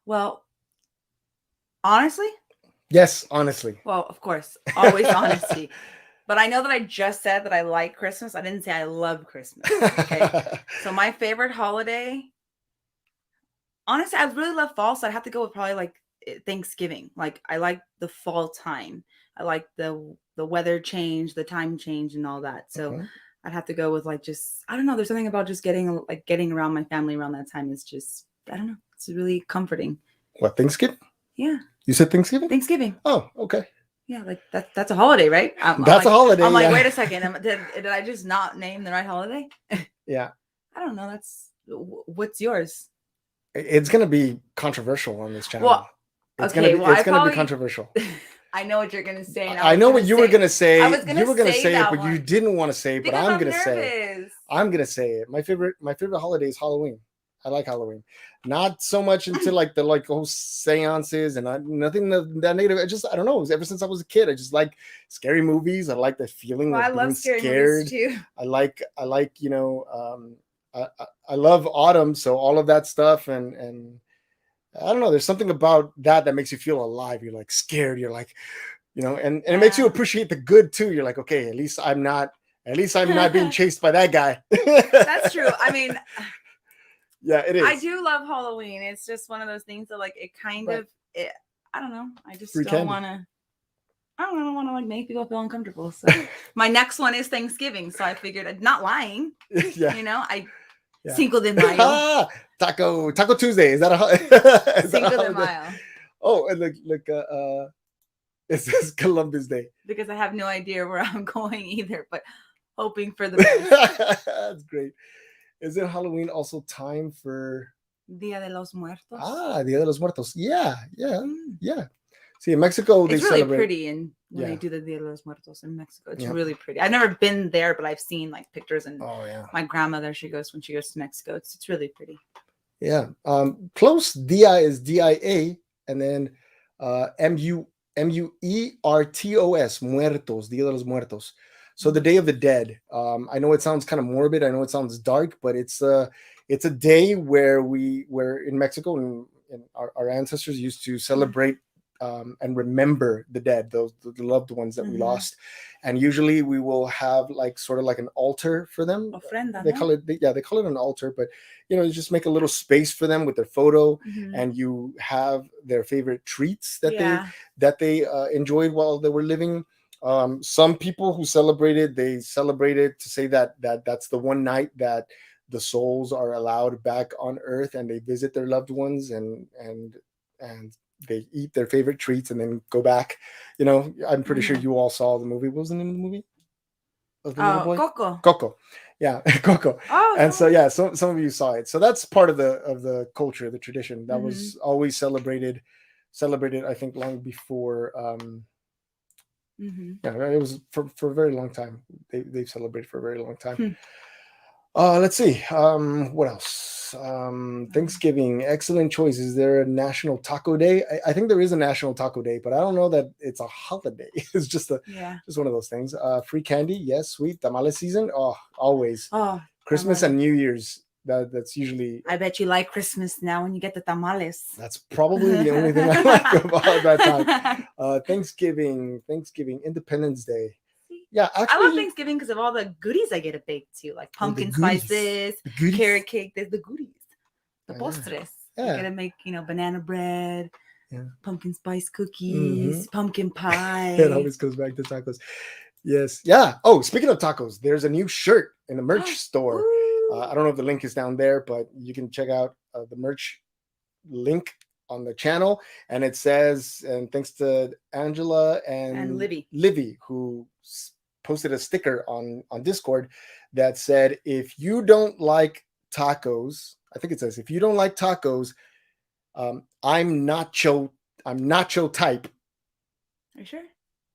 Well, honestly. Yes, honestly. Well, of course, always honesty. But I know that I just said that I like Christmas. I didn't say I love Christmas. Okay. So my favorite holiday, honestly, I really love fall. So I'd have to go with probably like Thanksgiving. Like I like the fall time. I like the weather change, the time change, and all that. So I'd have to go with like just, I don't know. There's something about just getting around my family around that time is just, I don't know. It's really comforting. What, Thanksgiving? Yeah. You said Thanksgiving? Thanksgiving. Oh, okay. Yeah, like that's a holiday, right? That's a holiday. I'm like, wait a second. Did I just not name the right holiday? Yeah. I don't know. What's yours? It's gonna be controversial on this channel. Well, it's gonna be controversial. I know what you're gonna say. I know what you were gonna say. You were gonna say it, but one. you didn't want to say it. But Because I'm gonna say it. I'm gonna say it. My favorite holiday is Halloween. I like Halloween. Not so much into like the whole seances and nothing that negative. I don't know. Ever since I was a kid, I just like scary movies. I like the feeling of being scary scared. Movies too. I like I love autumn, so all of that stuff and I don't know. There's something about that makes you feel alive. You're like scared. You're like, and it makes you appreciate the good too. You're like, okay, at least I'm not being chased by that guy. That's true. I mean. Yeah, it is. I do love Halloween. It's just one of those things that like it kind of I don't know. I just don't want to. I don't want to like make people feel uncomfortable. So my next one is Thanksgiving. So I figured I'm not lying. Yeah. Cinco de Mayo. Taco Tuesday. Is that a Cinco de Mayo? Oh, and look, it says Columbus Day. Because I have no idea where I'm going either, but hoping for the best. That's great. Is it Halloween also time for Dia de los Muertos? Dia de los Muertos. Yeah. See, in Mexico, it's really pretty, and when they do the Dia de los Muertos in Mexico, it's really pretty. I've never been there, but I've seen like pictures, and my grandmother, when she goes to Mexico, it's really pretty. Yeah. Close. Dia is DIA, and then MUERTOS, Muertos, Dia de los Muertos. So the Day of the Dead. I know it sounds kind of morbid. I know it sounds dark, but it's a day where in Mexico and our ancestors used to celebrate and remember the dead, the loved ones that we lost. And usually we will have sort of like an altar for them. Ofrenda, they call it an altar, but you just make a little space for them with their photo, and you have their favorite treats that they enjoyed while they were living. Some people who celebrated to say that's the one night that the souls are allowed back on earth and they visit their loved ones and they eat their favorite treats and then go back. I'm pretty sure you all saw the movie. What was the name of the movie? Coco. Yeah, Coco. Oh, and so some of you saw it. So that's part of the culture, the tradition that was always celebrated. I think long before. Yeah, it was for a very long time. They've celebrated for a very long time. Let's see. What else? Thanksgiving. Excellent choice. Is there a national taco day? I think there is a national taco day, but I don't know that it's a holiday. It's just one of those things. Free candy. Yes. Sweet. Tamales season. Oh, always. Oh, Christmas and New Year's. That's usually. I bet you like Christmas now when you get the tamales. That's probably the only thing I like about that time. Thanksgiving, Independence Day. Yeah, actually, I love Thanksgiving because of all the goodies I get to bake too, like pumpkin spices, carrot cake. There's the goodies, the postres. I get to make banana bread, pumpkin spice cookies, pumpkin pie. It always goes back to tacos. Yes, yeah. Oh, speaking of tacos, there's a new shirt in the merch store. I don't know if the link is down there, but you can check out the merch link on the channel, and it says, and thanks to Angela and Livy who posted a sticker on Discord that said, if you don't like tacos, I think it says, if you don't like tacos, I'm nacho type. Are you sure?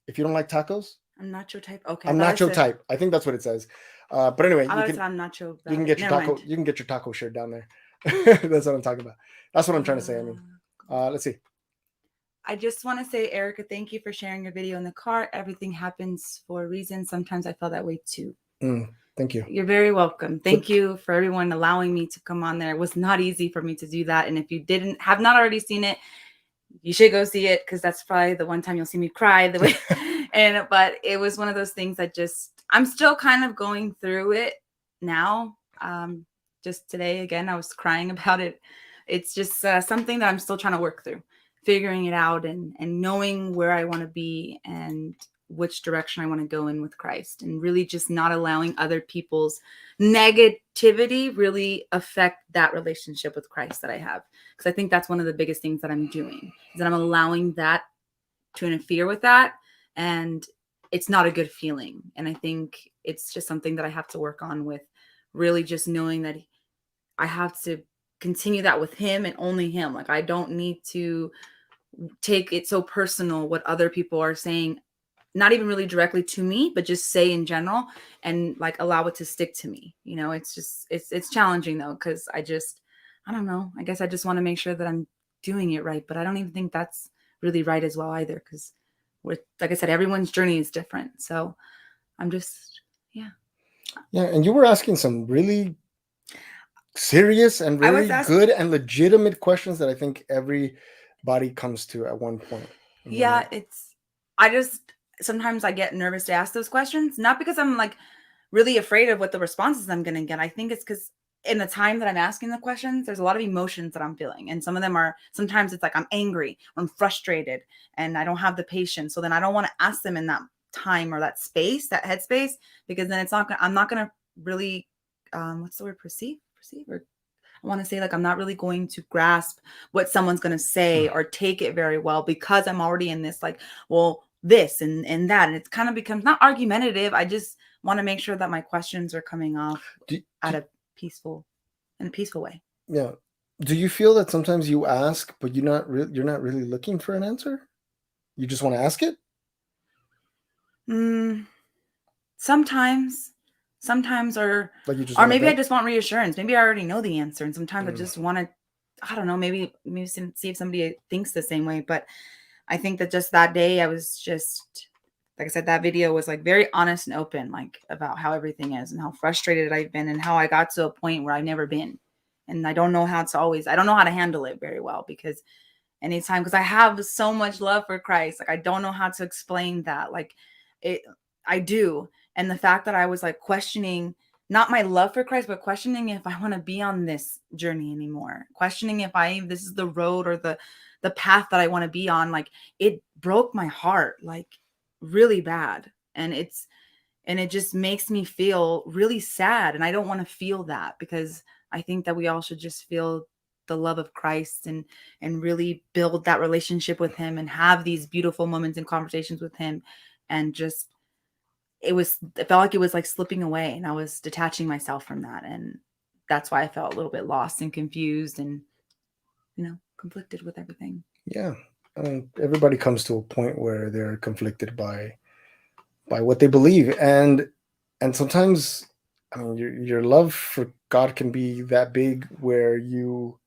If you don't like tacos, I'm nacho type. Okay. I'm nacho type. I think that's what it says. But anyway, I'm nacho. You can get your Never taco. mind. You can get your taco shirt down there. That's what I'm talking about. That's what I'm trying to say. I mean, let's see. I just want to say, Erika, thank you for sharing your video in the car. Everything happens for a reason. Sometimes I feel that way too. Thank you. You're very welcome. Thank you for everyone allowing me to come on there. It was not easy for me to do that. And if you have not already seen it, you should go see it, because that's probably the one time you'll see me cry the way. But it was one of those things that I'm still kind of going through it now. Just today, again, I was crying about it. It's just something that I'm still trying to work through, figuring it out and knowing where I want to be and which direction I want to go in with Christ, and really just not allowing other people's negativity really affect that relationship with Christ that I have. Because I think that's one of the biggest things that I'm doing, is that I'm allowing that to interfere with that. And it's not a good feeling. And I think it's just something that I have to work on, with really just knowing that I have to continue that with him and only him. Like, I don't need to take it so personal what other people are saying, not even really directly to me, but just say in general, and like allow it to stick to me. You know, it's just, it's challenging though, because I don't know. I guess I just want to make sure that I'm doing it right, but I don't even think that's really right as well either, because like I said, everyone's journey is different. So I'm just, yeah. And you were asking some really serious and very good and legitimate questions that I think everybody comes to at one point. Yeah, sometimes I get nervous to ask those questions, not because I'm like really afraid of what the responses I'm going to get. I think it's because in the time that I'm asking the questions, there's a lot of emotions that I'm feeling. And some of them sometimes it's like I'm angry or I'm frustrated and I don't have the patience. So then I don't want to ask them in that time or that space, that headspace, because then I'm not going to really, what's the word, perceive, or I want to say, like, I'm not really going to grasp what someone's going to say or take it very well, because I'm already in this, like, well, this and that. And it kind of becomes not argumentative. I just want to make sure that my questions are coming off in a peaceful way. Yeah. Do you feel that sometimes you ask, but you're not really looking for an answer? You just want to ask it? Sometimes, or maybe I just want reassurance. Maybe I already know the answer, and sometimes I just want to, I don't know, maybe see if somebody thinks the same way. But I think that just that day, I was just, like I said, that video was like very honest and open, like about how everything is and how frustrated I've been and how I got to a point where I've never been. And I don't know how to handle it very well, because because I have so much love for Christ, like I don't know how to explain that. Like I do. And the fact that I was like questioning not my love for Christ, but questioning if I want to be on this journey anymore, questioning if this is the road or the path that I want to be on. Like, it broke my heart, like really bad. And it just makes me feel really sad. And I don't want to feel that, because I think that we all should just feel the love of Christ and really build that relationship with him and have these beautiful moments and conversations with him. And just, it felt like it was like slipping away, and I was detaching myself from that. And that's why I felt a little bit lost and confused and, conflicted with everything. Yeah. I mean, everybody comes to a point where they're conflicted by what they believe. And sometimes, I mean, your love for God can be that big where you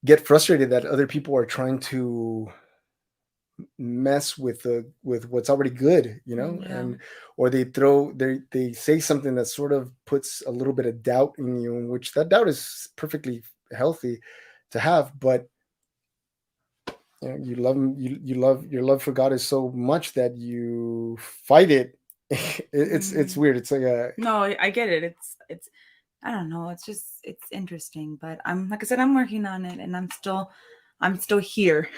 get frustrated that other people are trying to mess with what's already good, and or they say something that sort of puts a little bit of doubt in you, in which that doubt is perfectly healthy to have. But you love him, your love for God is so much that you fight it. It's weird. It's like no, I get it. It's I don't know. It's interesting, but like I said, I'm working on it, and I'm still here.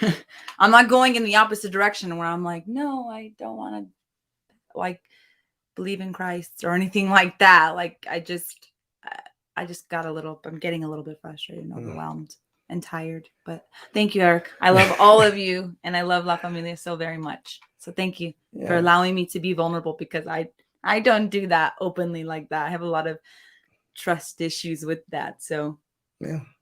I'm not going in the opposite direction where I'm like, no, I don't want to like believe in Christ or anything like that. Like, I just I'm getting a little bit frustrated and overwhelmed and tired. But thank you, Eric. I love all of you, and I love La Familia so very much. So thank you for allowing me to be vulnerable, because I don't do that openly like that. I have a lot of trust issues with that. So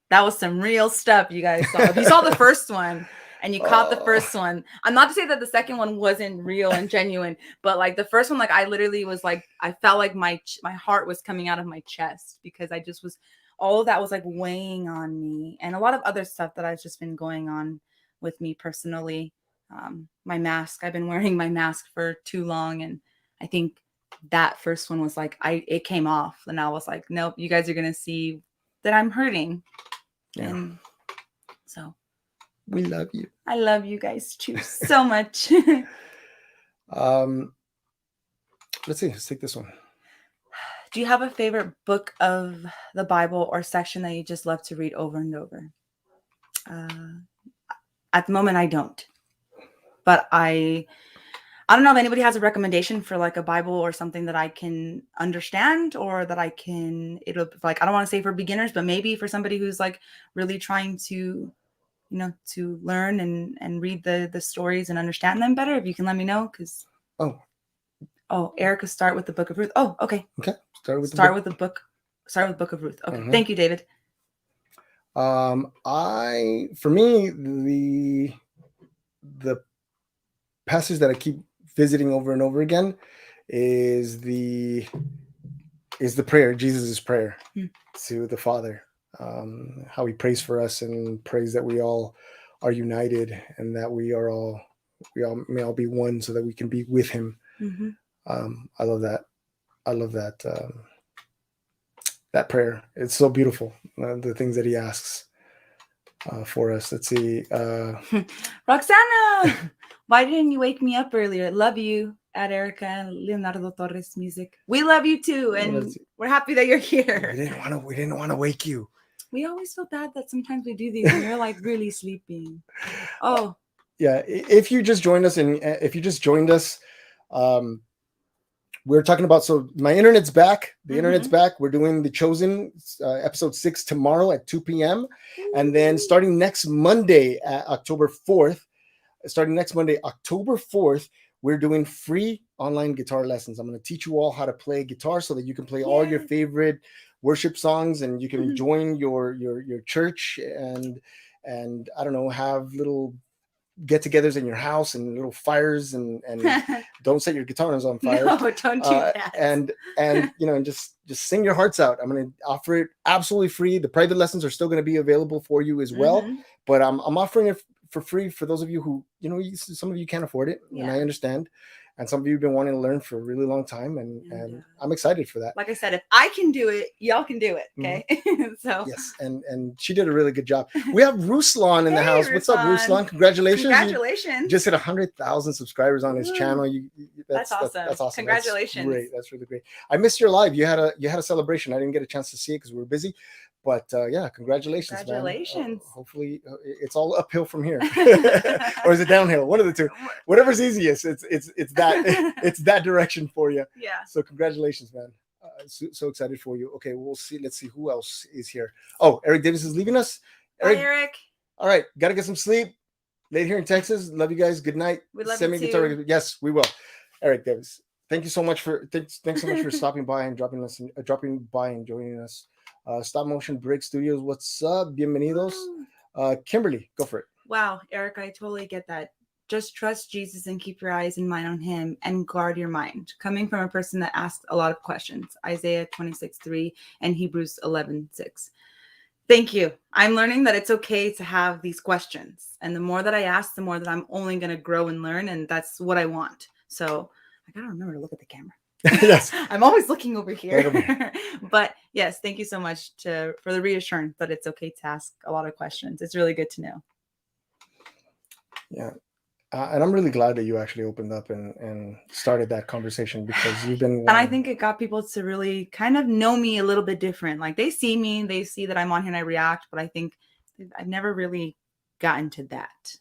that was some real stuff you guys saw. If you saw the first one, and you caught the first one. I'm not to say that the second one wasn't real and genuine, but like the first one, like I literally was like, I felt like my heart was coming out of my chest because I just was, all of that was like weighing on me, and a lot of other stuff that I've just been going on with me personally. My mask, I've been wearing my mask for too long, and I think that first one was like, it came off, and I was like, nope, you guys are gonna see that I'm hurting. Yeah. And so we love you. I love you guys too so much. Let's see, let's take this one. Do you have a favorite book of the Bible or section that you just love to read over and over? At the moment, I don't. But I don't know if anybody has a recommendation for like a Bible or something that I can understand, or that I can, it'll like, I don't want to say for beginners, but maybe for somebody who's like really trying to, to learn and read the stories and understand them better. If you can let me know, because Erika, start with the Book of Ruth. Oh, okay. Okay. Start with the Book of Ruth. Okay. Thank you, David. For me, the passage that I keep visiting over and over again is the prayer, Jesus' prayer to the Father, how he prays for us and prays that we all are united and that we all may all be one so that we can be with him. I love that. That prayer. It's so beautiful. The things that he asks for us. Let's see. Roxana, why didn't you wake me up earlier? Love you at Erika and Leonardo Torres Music. We love you too, and we're happy that you're here. We didn't want to wake you. We always feel bad that sometimes we do these and you're like really sleeping. Oh. Yeah. If you just joined us, we're talking about, so my internet's back. The internet's back. We're doing The Chosen episode 6 tomorrow at 2 p.m. And then starting next Monday, October 4th, we're doing free online guitar lessons. I'm going to teach you all how to play guitar so that you can play all your favorite worship songs, and you can join your church and I don't know, have little get-togethers in your house and little fires and don't set your guitars on fire. No, don't do that. And just sing your hearts out. I'm going to offer it absolutely free. The private lessons are still going to be available for you as well, but I'm offering it for free for those of you who, some of you can't afford it, and I understand. And some of you have been wanting to learn for a really long time, and I'm excited for that. Like I said, if I can do it, y'all can do it. Okay. So yes, and she did a really good job. We have Ruslan in the house. Ruslan. What's up, Ruslan? Congratulations! Congratulations! You just hit 100,000 subscribers on his channel. That's awesome. That's awesome. Congratulations! That's great. That's really great. I missed your live. You had a celebration. I didn't get a chance to see it because we were busy. But congratulations, man. Hopefully it's all uphill from here, or is it downhill? One of the two. Whatever's easiest. It's that direction for you. Yeah. So congratulations, man. So excited for you. Okay, we'll see. Let's see who else is here. Oh, Eric Davis is leaving us. Bye, Eric. All right, gotta get some sleep. Late here in Texas. Love you guys. Good night. We love you too. Yes, we will. Eric Davis, thank you so much for stopping by and dropping by and joining us. Stop Motion Break Studios, what's up? Bienvenidos. Kimberly, go for it. Wow, Eric, I totally get that. Just trust Jesus and keep your eyes and mind on him and guard your mind. Coming from a person that asks a lot of questions. Isaiah 26:3 and Hebrews 11:6. Thank you. I'm learning that it's okay to have these questions. And the more that I ask, the more that I'm only going to grow and learn. And that's what I want. So I got to remember to look at the camera. Yes, I'm always looking over here. But yes, thank you so much for the reassurance that it's okay to ask a lot of questions. It's really good to know. Yeah, and I'm really glad that you actually opened up and started that conversation, because you've been. And I think it got people to really kind of know me a little bit different. Like they see me, they see that I'm on here and I react, but I think I've never really gotten to that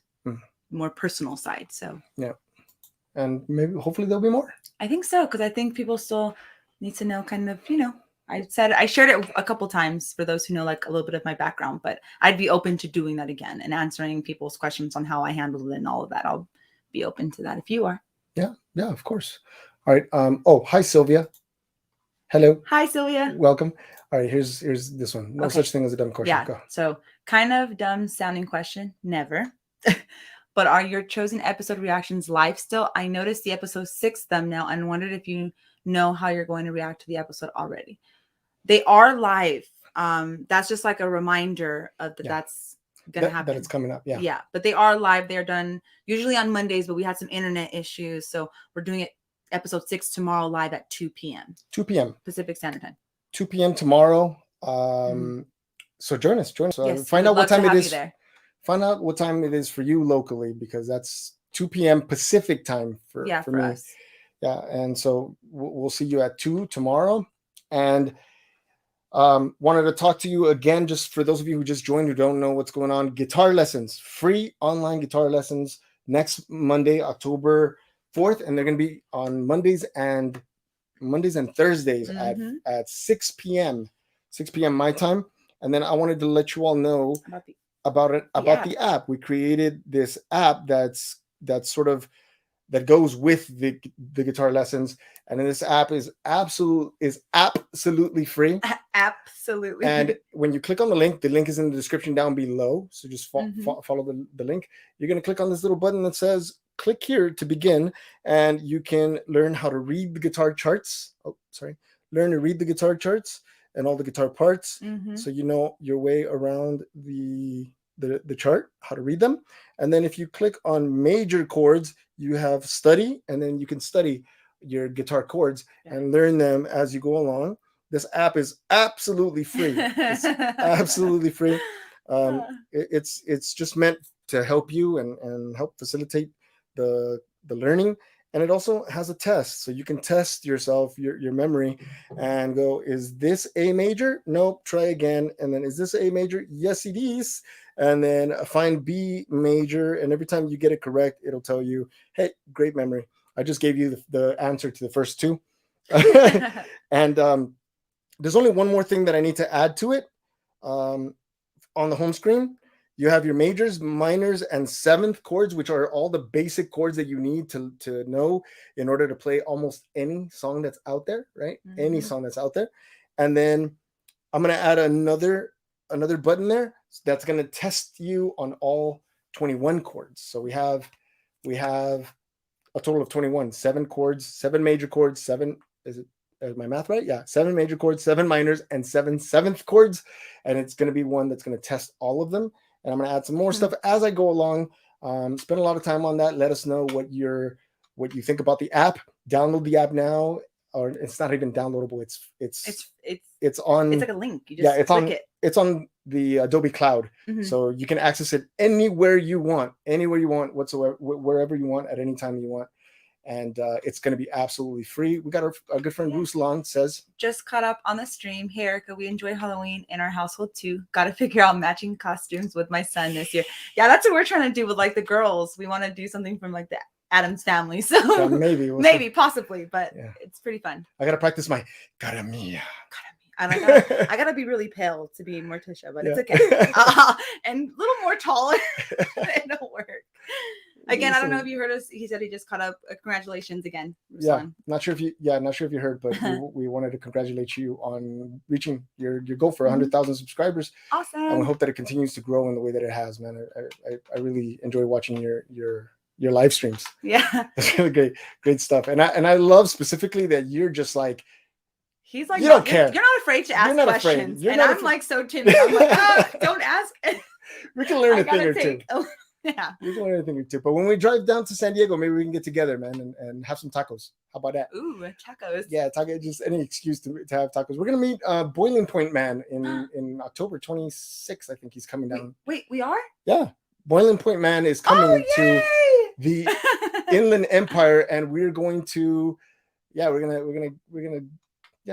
more personal side. So yeah. And maybe, hopefully, there'll be more. I think so, because I think people still need to know kind of, I shared it a couple times for those who know like a little bit of my background, but I'd be open to doing that again and answering people's questions on how I handled it and all of that. I'll be open to that if you are. Yeah, of course. All right. Hi, Sylvia. Hello. Hi, Sylvia. Welcome. All right, here's this one. No such thing as a dumb question. Yeah. Go. So kind of dumb sounding question. Never. But are your chosen episode reactions live still? I noticed the episode 6 thumbnail and wondered if you know how you're going to react to the episode already. They are live. That's just like a reminder of that's gonna happen. That it's coming up. Yeah, but they are live. They're done usually on Mondays, but we had some internet issues, so we're doing it episode 6 tomorrow live at 2 p.m. 2 p.m. Pacific Standard Time. 2 p.m. tomorrow. So join us. Yes, find out what time it is. There. Find out what time it is for you locally, because that's 2 p.m. Pacific time for me. Us. Yeah, and so we'll see you at 2 tomorrow. And wanted to talk to you again, just for those of you who just joined who don't know what's going on. Guitar lessons, free online guitar lessons next Monday, October 4th, and they're going to be on Mondays and Thursdays at 6 p.m. 6 p.m. my time. And then I wanted to let you all know about the app. We created this app that goes with the guitar lessons, and then this app is absolutely free. Absolutely. And when you click on the link is in the description down below. So just follow the link. You're going to click on this little button that says "Click here to begin," and you can learn how to read the guitar charts. Learn to read the guitar charts and all the guitar parts, so you know your way around the chart, how to read them. And then if you click on major chords, you have study, and then you can study your guitar chords and learn them as you go along. This app is absolutely free. It's absolutely free. It's just meant to help you and help facilitate the learning. And it also has a test, so you can test yourself, your memory, and go, is this A major? Nope, try again. And then, is this A major? Yes, it is. And then find B major, and every time you get it correct, it'll tell you, hey, great memory. I just gave you the answer to the first two. And there's only one more thing that I need to add to it. On the home screen, you have your majors, minors, and seventh chords, which are all the basic chords that you need to know in order to play almost any song that's out there, right? Any song that's out there. And then I'm going to add another button there that's going to test you on all 21 chords. So we have a total of 21, 7 chords, 7 major chords, 7, is my math right? Yeah, 7 major chords, 7 minors, and 7 seventh chords. And it's going to be one that's going to test all of them. And I'm going to add some more stuff as I go along. Spend a lot of time on that. Let us know what you think about the app. Download the app now, or it's not even downloadable. It's on. It's like a link. You just click it. It's on the Adobe Cloud, so you can access it anywhere you want whatsoever, wherever you want, at any time you want. And it's going to be absolutely free. We got our good friend Ruslan says, just caught up on the stream. Hey, Erika, we enjoy Halloween in our household too. Got to figure out matching costumes with my son this year. Yeah, that's what we're trying to do with like the girls. We want to do something from like the Addams Family. So yeah, maybe, possibly, but it's pretty fun. I got to practice my cara mia. And I gotta be really pale to be Morticia, but it's okay. And a little more taller, it'll work. Again, I don't know if you heard us. He said he just caught up. Congratulations again, Ruslan. Yeah, not sure if you heard, but we wanted to congratulate you on reaching your goal for 100,000 subscribers. Awesome. And we hope that it continues to grow in the way that it has, man. I really enjoy watching your live streams. Yeah, it's really great stuff. And I love specifically that you're just like, he's like, you don't care. You're not afraid to ask questions, and I'm like so timid. I'm like, don't ask. We can learn a thing or two. Yeah, we can learn anything or two. But when we drive down to San Diego, maybe we can get together, man, and have some tacos. How about that? Ooh, tacos. Yeah, just any excuse to have tacos. We're gonna meet Boiling Point Man in October 26th. I think he's coming down. Wait, we are? Yeah, Boiling Point Man is coming to the Inland Empire, and we're going to, we're gonna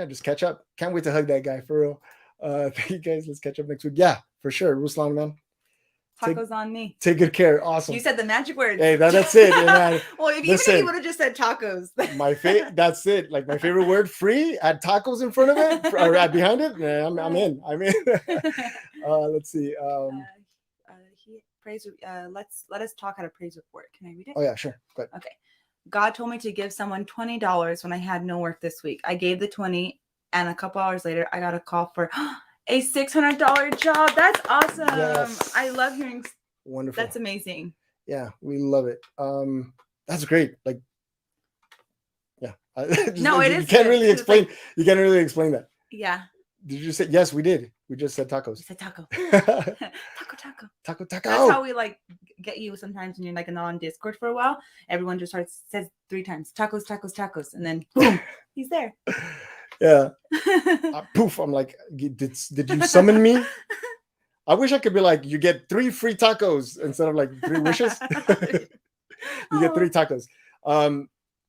just catch up. Can't wait to hug that guy, for real. Thank you guys. Let's catch up next week. Yeah, for sure. Ruslan, man. Tacos on me. Take good care. Awesome. You said the magic words. Hey, that's it. Man. Well, even if you would have just said tacos. That's it. Like my favorite word, free. Add tacos in front of it or add behind it. Man, I'm in. Let's see. He prays. Let us talk how to praise report. Can I read it? Oh yeah, sure. Go ahead. Okay. God told me to give someone $20 when I had no work this week. I gave the 20, and a couple hours later, I got a call for a $600 job. That's awesome. Yes. I love hearing. Wonderful. That's amazing. Yeah, we love it. That's great. Like, yeah. No, it You is can't good, really 'cause it's explain. like- You can't really explain that. Yeah. Did you say yes? We did. We just said We tacos. said taco. Taco. Taco. That's how we like get you sometimes when you're like not on Discord for a while. Everyone just says 3 times tacos, and then boom, he's there. Yeah. Poof. I'm like, did you summon me? I wish I could be like, you get 3 free tacos instead of like 3 wishes. You get 3 tacos.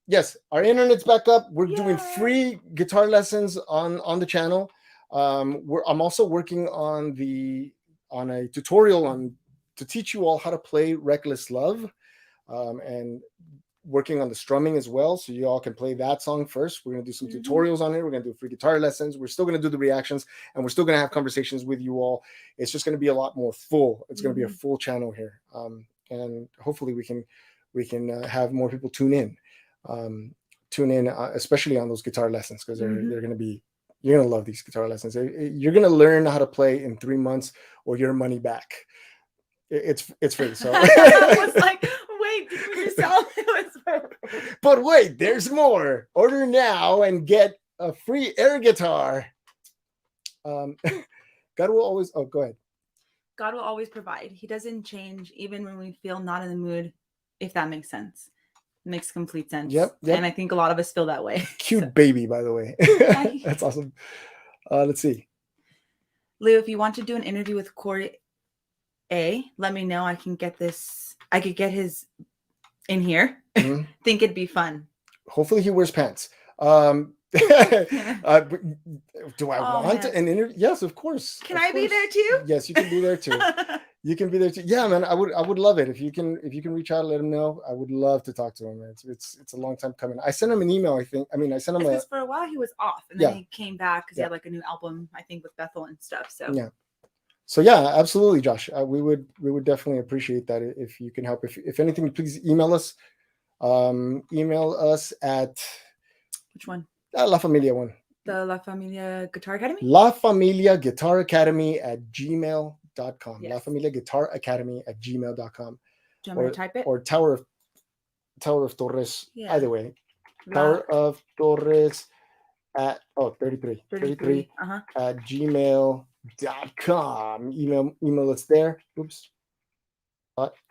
Yes, our internet's back up. We're doing free guitar lessons on the channel. I'm also working on a tutorial to teach you all how to play Reckless Love, and working on the strumming as well, so you all can play that song first. We're gonna do some tutorials on it. We're gonna do free guitar lessons. We're still gonna do the reactions, and we're still gonna have conversations with you all. It's just gonna be a lot more full. It's gonna be a full channel here, and hopefully we can have more people tune in, especially on those guitar lessons, because they're gonna be. You're gonna love these guitar lessons. You're gonna learn how to play in 3 months, or your money back. It's free. So I was like, wait, did you just tell me it was free? But wait, there's more. Order now and get a free air guitar. God will always. Oh, go ahead. God will always provide. He doesn't change, even when we feel not in the mood. If that makes sense. It makes complete sense. Yep. And I think a lot of us feel that way. Cute baby, by the way. That's awesome. Let's see. Leo, if you want to do an interview with Corey A, let me know. I can get this. I could get his in here. Think it'd be fun. Hopefully he wears pants. Do I want an interview? Yes, of course. Can I be there too? Yes, you can be there too. You can be there too. Yeah, man, I would love it if you can reach out, let him know. I would love to talk to him. It's a long time coming. I sent him an email. I sent him because for a while he was off, and then he came back because he had like a new album, I think, with Bethel and stuff. So yeah. So yeah, absolutely, Josh. We would definitely appreciate that if you can help. If anything, please email us. Email us at which one? La Familia one. The La Familia Guitar Academy. La Familia Guitar Academy at gmail.com. Yes. La Familia Guitar Academy at gmail.com. Do you want me to type it? Or Tower of Torres. Yeah. Either way. Tower of Torres at 33 at gmail.com. Email us there. Oops.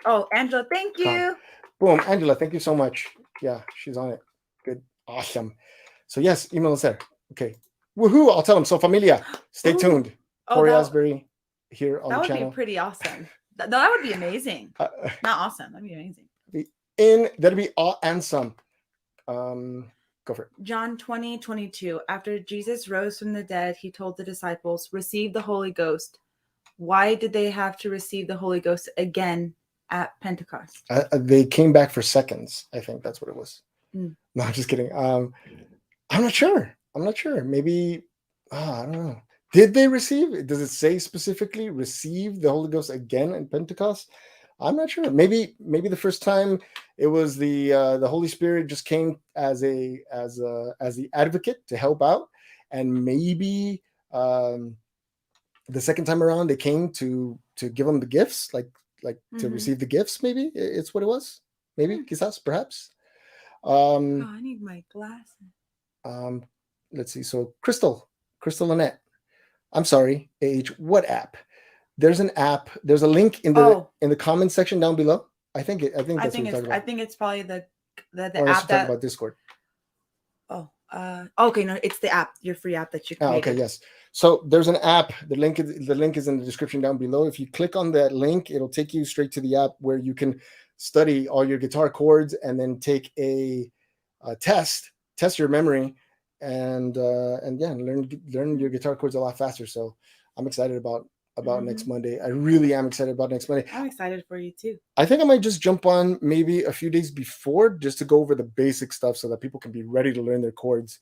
Oh, Angela, thank you. Boom, Angela, thank you so much. Yeah, she's on it. Good, awesome. So yes, email us there. Okay, woohoo! I'll tell them. So Familia, stay tuned. Corey Asbury here on the channel. That would be pretty awesome. That would be amazing. Not awesome. That'd be amazing. That'd be all and some. Go for it. John 20:22. After Jesus rose from the dead, he told the disciples, "Receive the Holy Ghost." Why did they have to receive the Holy Ghost again at Pentecost? They came back for seconds. I think that's what it was. No, I'm just kidding. I'm not sure. Maybe I don't know. Did they receive? Does it say specifically receive the Holy Ghost again at Pentecost? I'm not sure. Maybe the first time it was the Holy Spirit just came as the advocate to help out, and maybe the second time around they came to give them the gifts, like to receive the gifts. Maybe it's what it was. Maybe quizás, perhaps. I need my glasses. Let's see. So Crystal Lynette. I'm sorry, what app? There's an app. There's a link in the comment section down below. I think that's what you're talking about. I think it's probably the or app that about Discord. Okay, no, it's the app, your free app that you created. Okay, yes. So there's an app. The link is in the description down below. If you click on that link, it'll take you straight to the app where you can study all your guitar chords and then take a test your memory, and learn your guitar chords a lot faster. So I'm excited about next Monday. I really am excited about next Monday. I'm excited for you too. I think I might just jump on maybe a few days before just to go over the basic stuff so that people can be ready to learn their chords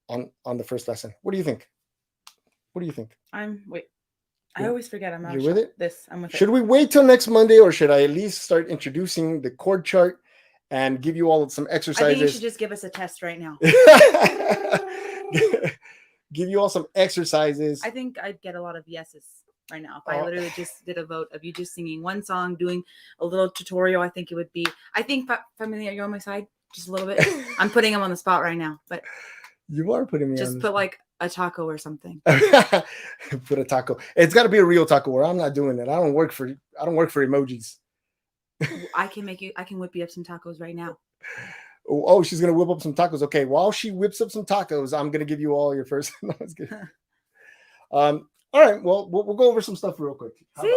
on the first lesson. What do you think? I always forget. I'm not with it. I'm with it. Should we wait till next Monday, or should I at least start introducing the chord chart and give you all some exercises? I think you should just give us a test right now. Give you all some exercises. I think I'd get a lot of yeses. right now. If I literally just did a vote of you just singing one song, doing a little tutorial, I think it would be. I think Familia, you're on my side just a little bit. I'm putting him on the spot right now, but you are putting me just on put like a taco or something. Put a taco. It's got to be a real taco, or I'm not doing it. I don't work for emojis. I can whip you up some tacos right now. Oh, she's gonna whip up some tacos. Okay, while she whips up some tacos, I'm gonna give you all your first. No, it's good. All right. Well, we'll go over some stuff real quick.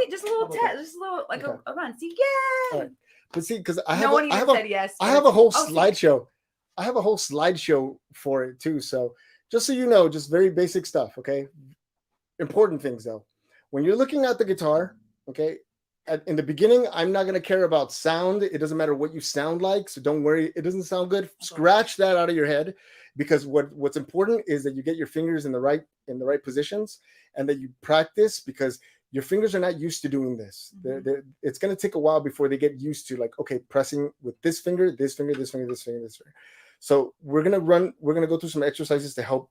Just a little test, just a little like a run. See, yay! Right. But see, because no one even said yes. I have a whole slideshow. I have a whole slideshow for it too. So just so you know, just very basic stuff. Okay. Important things though. When you're looking at the guitar, okay, in the beginning, I'm not going to care about sound. It doesn't matter what you sound like. So don't worry. It doesn't sound good. Scratch that out of your head, because what's important is that you get your fingers in the right positions, and that you practice, because your fingers are not used to doing this. It's going to take a while before they get used to, like, okay, pressing with this finger, this finger, this finger, this finger, this finger. So we're going to go through some exercises to help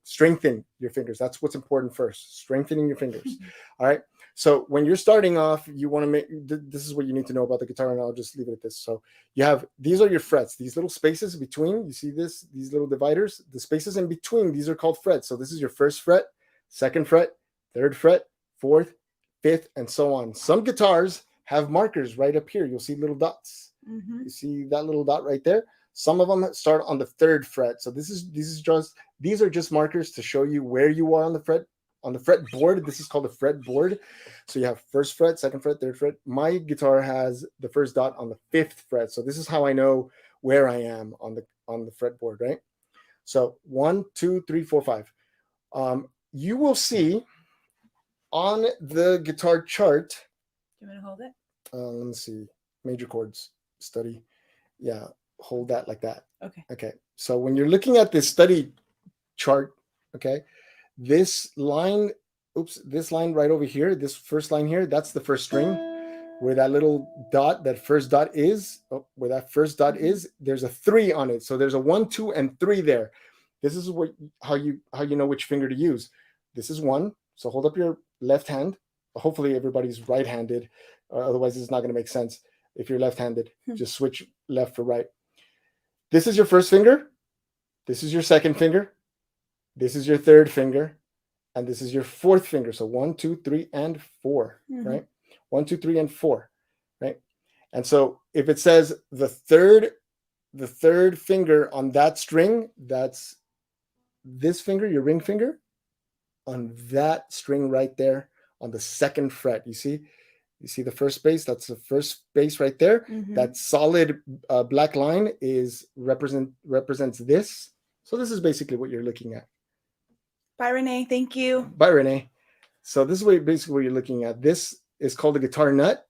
strengthen your fingers. That's what's important first, strengthening your fingers. All right. So when you're starting off, you want to make, this is what you need to know about the guitar, and I'll just leave it at this. So you have, these are your frets, these little spaces between, you see this, these little dividers, the spaces in between, these are called frets. So this is your first fret, second fret, third fret, fourth, fifth, and so on. Some guitars have markers right up here. You'll see little dots. You see that little dot right there? Some of them start on the third fret. So these are just markers to show you where you are on the fretboard. This is called the fretboard. So you have first fret, second fret, third fret. My guitar has the first dot on the fifth fret. So this is how I know where I am on the fretboard, right? So 1, 2, 3, 4, 5. You will see on the guitar chart. You want me to hold it? Let me see. Major chords study. Yeah, hold that like that. Okay. So when you're looking at this study chart, okay, this line right over here, this first line here, that's the first string. Where that little dot, that first dot is, there's a 3 on it. So there's a 1, 2, and 3 there. This is how you know which finger to use. This is 1. So hold up your left hand. Hopefully everybody's right-handed. Otherwise, it's not going to make sense. If you're left-handed, just switch left for right. This is your first finger. This is your second finger. This is your third finger. And this is your fourth finger. So 1, 2, 3, and 4, right? 1, 2, 3, and 4, right? And so if it says the third finger on that string, that's this finger, your ring finger, on that string right there on the second fret. You see the first space? That's the first space right there. That solid black line represents this. So this is basically what you're looking at. Bye, Renee. Thank you. Bye, Renee. So this is basically what you're looking at. This is called the guitar nut,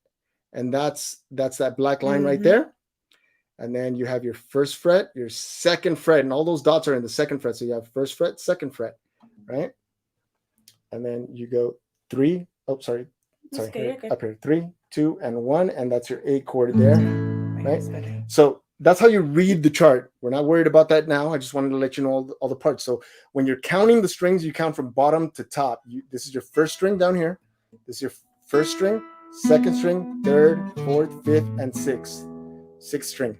and that's that black line right there. And then you have your first fret, your second fret, and all those dots are in the second fret. So you have first fret, second fret, right? And then you go 3. Oh, sorry. Okay, Up here, 3, 2, and 1, and that's your A chord there, right? So that's how you read the chart. We're not worried about that now. I just wanted to let you know all the parts. So when you're counting the strings, you count from bottom to top. This is your first string down here. This is your first string, second string, third, fourth, fifth, and sixth string.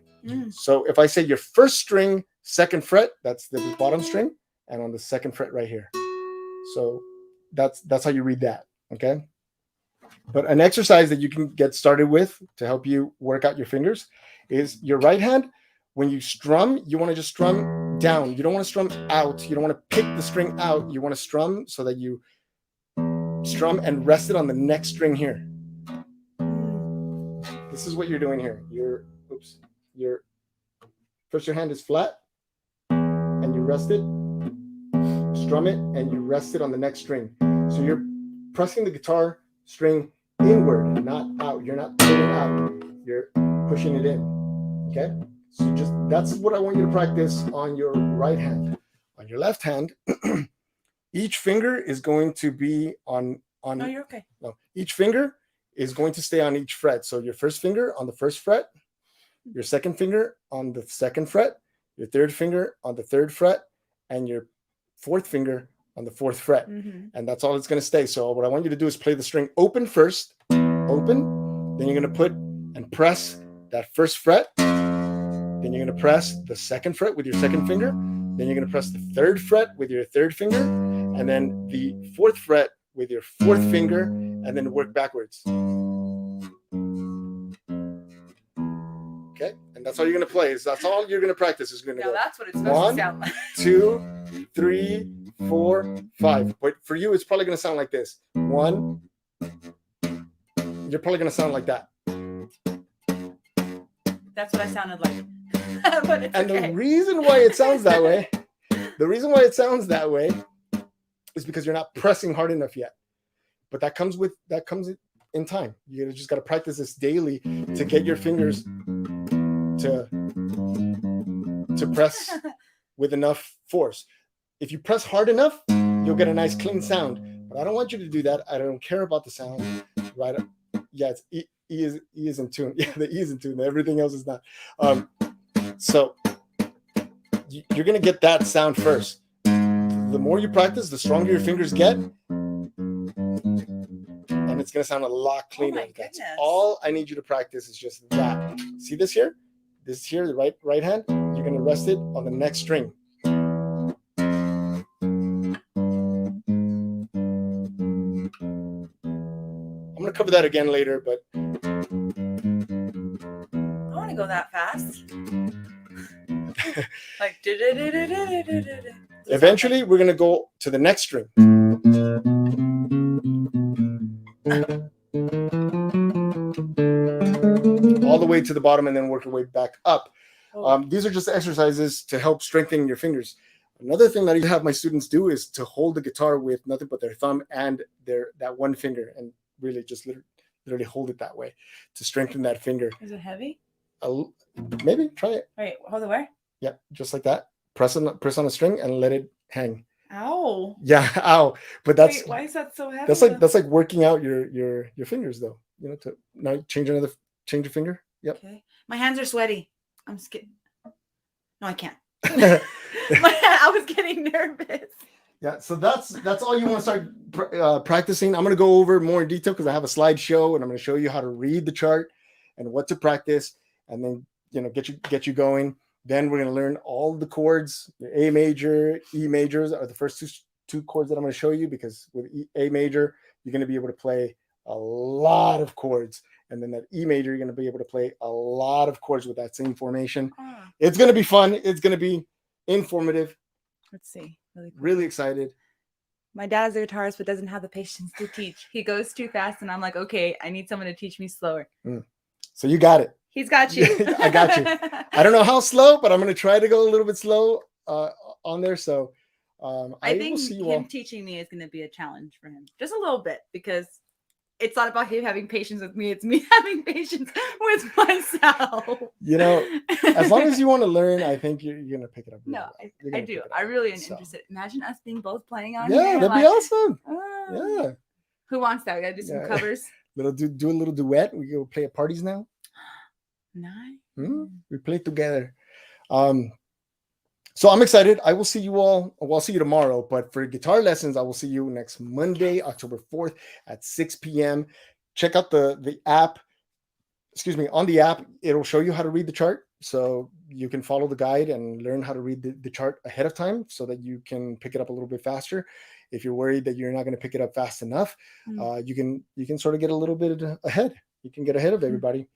So if I say your first string, second fret, that's the bottom string, and on the second fret right here. So that's how you read that, okay? But an exercise that you can get started with to help you work out your fingers is your right hand. When you strum, you want to just strum down. You don't want to strum out. You don't want to pick the string out. You want to strum so that you strum and rest it on the next string here. This is what you're doing here. First your hand is flat and you rest it, strum it, and you rest it on the next string. So you're pressing the guitar string inward, not out. You're not pulling out. You're pushing it in. Okay? So that's what I want you to practice on your right hand. On your left hand, each finger is going to be on. No, you're okay. No, each finger is going to stay on each fret. So your first finger on the first fret, your second finger on the second fret, your third finger on the third fret, and your fourth finger on the 4th fret, and that's all it's going to stay. So what I want you to do is play the string open first, open, then you're going to put and press that 1st fret, then you're going to press the 2nd fret with your 2nd finger, then you're going to press the 3rd fret with your 3rd finger, and then the 4th fret with your 4th finger, and then work backwards. Okay, and that's all you're going to play. That's all you're going to practice is going to go. That's what it's supposed to sound like. 1, 2, 3, 4, 5. But for you, it's probably going to sound like this. 1. You're probably going to sound like that. That's what I sounded like. But it's and okay. the reason why it sounds that way, is because you're not pressing hard enough yet. But that comes in time. You just got to practice this daily to get your fingers to press with enough force. If you press hard enough, you'll get a nice clean sound. But I don't want you to do that. I don't care about the sound. Right? Yeah, it's E is in tune. Yeah, the E is in tune. Everything else is not. So you're gonna get that sound first. The more you practice, the stronger your fingers get, and it's gonna sound a lot cleaner. That's all I need you to practice is just that. See this here? This here, the right hand. You're gonna rest it on the next string. I'm gonna cover that again later, but I want to go that fast. Like eventually we're gonna go to the next string. All the way to the bottom and then work your way back up. These are just exercises to help strengthen your fingers. Another thing that I have my students do is to hold the guitar with nothing but their thumb and that one finger, and really just literally hold it that way to strengthen that finger. Is it heavy? Maybe try it. Wait, hold it where? Yeah, just like that. Press on a string and let it hang. Ow. Yeah, ow. But wait, why is that so heavy? That's like working out your fingers though. You know, to now change your finger. Yep. Okay. My hands are sweaty. I'm scared. No, I can't. I was getting nervous. Yeah, so that's all you want to start practicing. I'm going to go over more in detail because I have a slideshow and I'm going to show you how to read the chart and what to practice, and then get you going. Then we're going to learn all the chords. The A major, E majors are the first two chords that I'm going to show you, because with A major you're going to be able to play a lot of chords, and then that E major you're going to be able to play a lot of chords with that same formation. It's going to be fun. It's going to be informative. Let's see. Really cool. Really excited. My dad's a guitarist but doesn't have the patience to teach. He goes too fast and I'm like, okay, I need someone to teach me slower. So you got it. He's got you. I got you. I don't know how slow, but I'm going to try to go a little bit slow on there. So I think him teaching me is going to be a challenge for him. Just a little bit, because it's not about him having patience with me. It's me having patience with myself. You know, as long as you want to learn, I think you're going to pick it up. No, I do. I really am interested. Imagine us being both playing on here. Yeah, that'd be awesome. Yeah. Who wants that? We got to do some covers. Do a little duet. We go play at parties now. Nice. We play together. So I'm excited. I will see you all. Well, I'll see you tomorrow. But for guitar lessons, I will see you next Monday, October 4th at 6 p.m. Check out the app. Excuse me. On the app, it'll show you how to read the chart. So you can follow the guide and learn how to read the chart ahead of time so that you can pick it up a little bit faster. If you're worried that you're not going to pick it up fast enough, you can sort of get a little bit ahead. You can get ahead of everybody.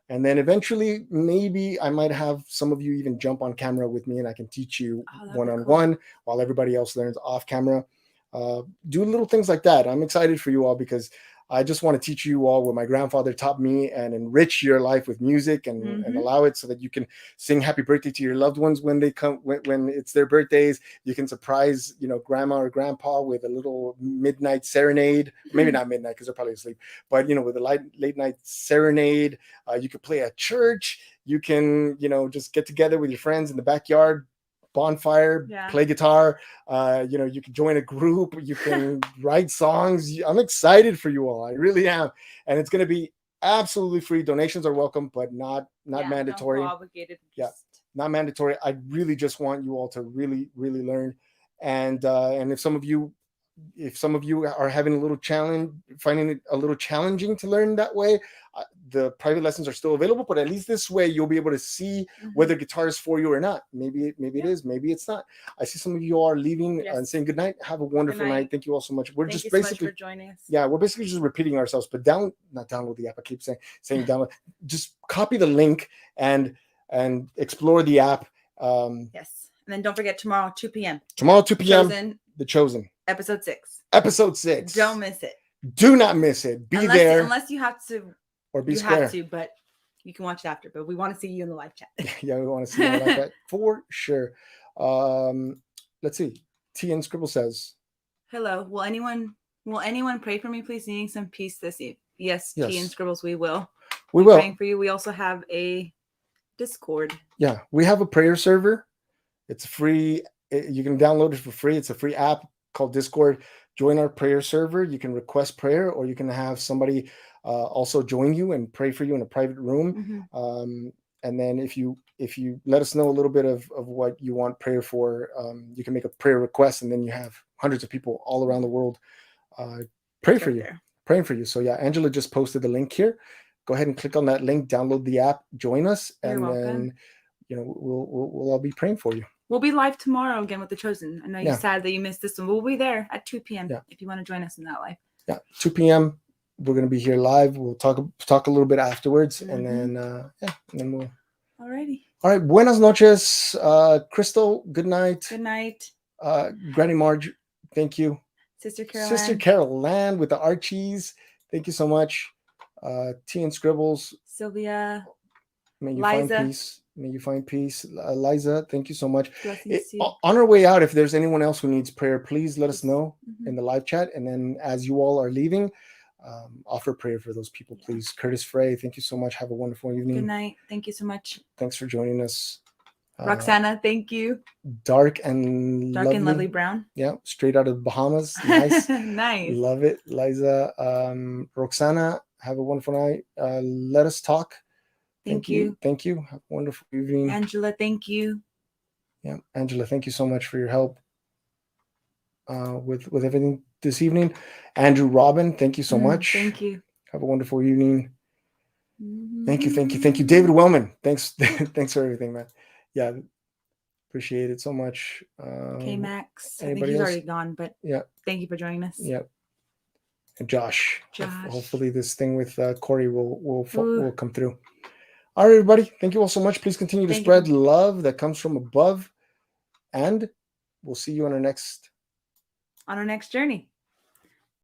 And then eventually, maybe I might have some of you even jump on camera with me and I can teach you one-on-one while everybody else learns off camera. Do little things like that. I'm excited for you all because I just want to teach you all what my grandfather taught me and enrich your life with music and allow it so that you can sing happy birthday to your loved ones when they come, when it's their birthdays. You can surprise, grandma or grandpa with a little midnight serenade, maybe not midnight because they're probably asleep, but, with a late night serenade. You could play at church. You can, just get together with your friends in the backyard, bonfire, play guitar. You can join a group, you can write songs. I'm excited for you all. I really am. And it's going to be absolutely free. Donations are welcome, but not mandatory. Not obligated. Not mandatory. I really just want you all to really, really learn. And if some of you are having a little challenge, finding it a little challenging to learn that way, the private lessons are still available, but at least this way you'll be able to see whether guitar is for you or not. Maybe it is, maybe it's not. I see some of you are leaving and saying good night. Have a wonderful night. Thank you all so much. We're Thank just you so basically much for joining us. Yeah, we're basically just repeating ourselves, but not download the app. I keep saying download. Just copy the link and explore the app. Yes. And then don't forget tomorrow, 2 p.m. Tomorrow, 2 p.m. Chosen. The Chosen. Episode 6. Episode 6. Don't miss it. Do not miss it. Be there. Unless you have to. Or be you square. have to, but you can watch it after. But we want to see you in the live chat. Yeah, we want to see you in the live chat for sure. Let's see. TN Scribble says, hello. Will anyone pray for me, please? Needing some peace this eve. Yes, TN Scribbles, we will. We will. Praying for you. We also have a Discord. Yeah, we have a prayer server. It's free. You can download it for free. It's a free app called Discord. Join our prayer server. You can request prayer, or you can have somebody also join you and pray for you in a private room. And then if you let us know a little bit of what you want prayer for, you can make a prayer request, and then you have hundreds of people all around the world praying for you. So yeah, Angela just posted the link here. Go ahead and click on that link, download the app, join us, and then we'll all be praying for you. We'll be live tomorrow again with The Chosen. I know you're sad that you missed this one. We'll be there at 2 p.m. if you want to join us in that live. Yeah, 2 p.m. We're going to be here live. We'll talk a little bit afterwards, and then we'll. Alrighty. All right. Buenas noches, Crystal. Good night. Good night. Granny Marge, thank you. Sister Carol Land with the Archies. Thank you so much. T and Scribbles. Sylvia. May you find peace. May you find peace. Liza, thank you so much. On our way out, if there's anyone else who needs prayer, please let us know in the live chat. And then as you all are leaving, offer prayer for those people, please. Curtis Frey, thank you so much. Have a wonderful evening. Good night. Thank you so much. Thanks for joining us. Roxana, thank you. Dark and lovely brown. Yeah, straight out of the Bahamas. Nice. Nice. Love it. Liza, Roxana, have a wonderful night. Let us talk. Thank you. Thank you. Have a wonderful evening. Angela, thank you. Yeah, Angela, thank you so much for your help with everything this evening. Andrew Robin, thank you so much. Thank you. Have a wonderful evening. Thank you. David Wellman, thanks for everything, man. Yeah, appreciate it so much. K-Max, I think he's already gone, but thank you for joining us. Yeah. And Josh. Hopefully this thing with Corey will come through. All right, everybody. Thank you all so much. Please continue to spread love that comes from above. And we'll see you on our next journey.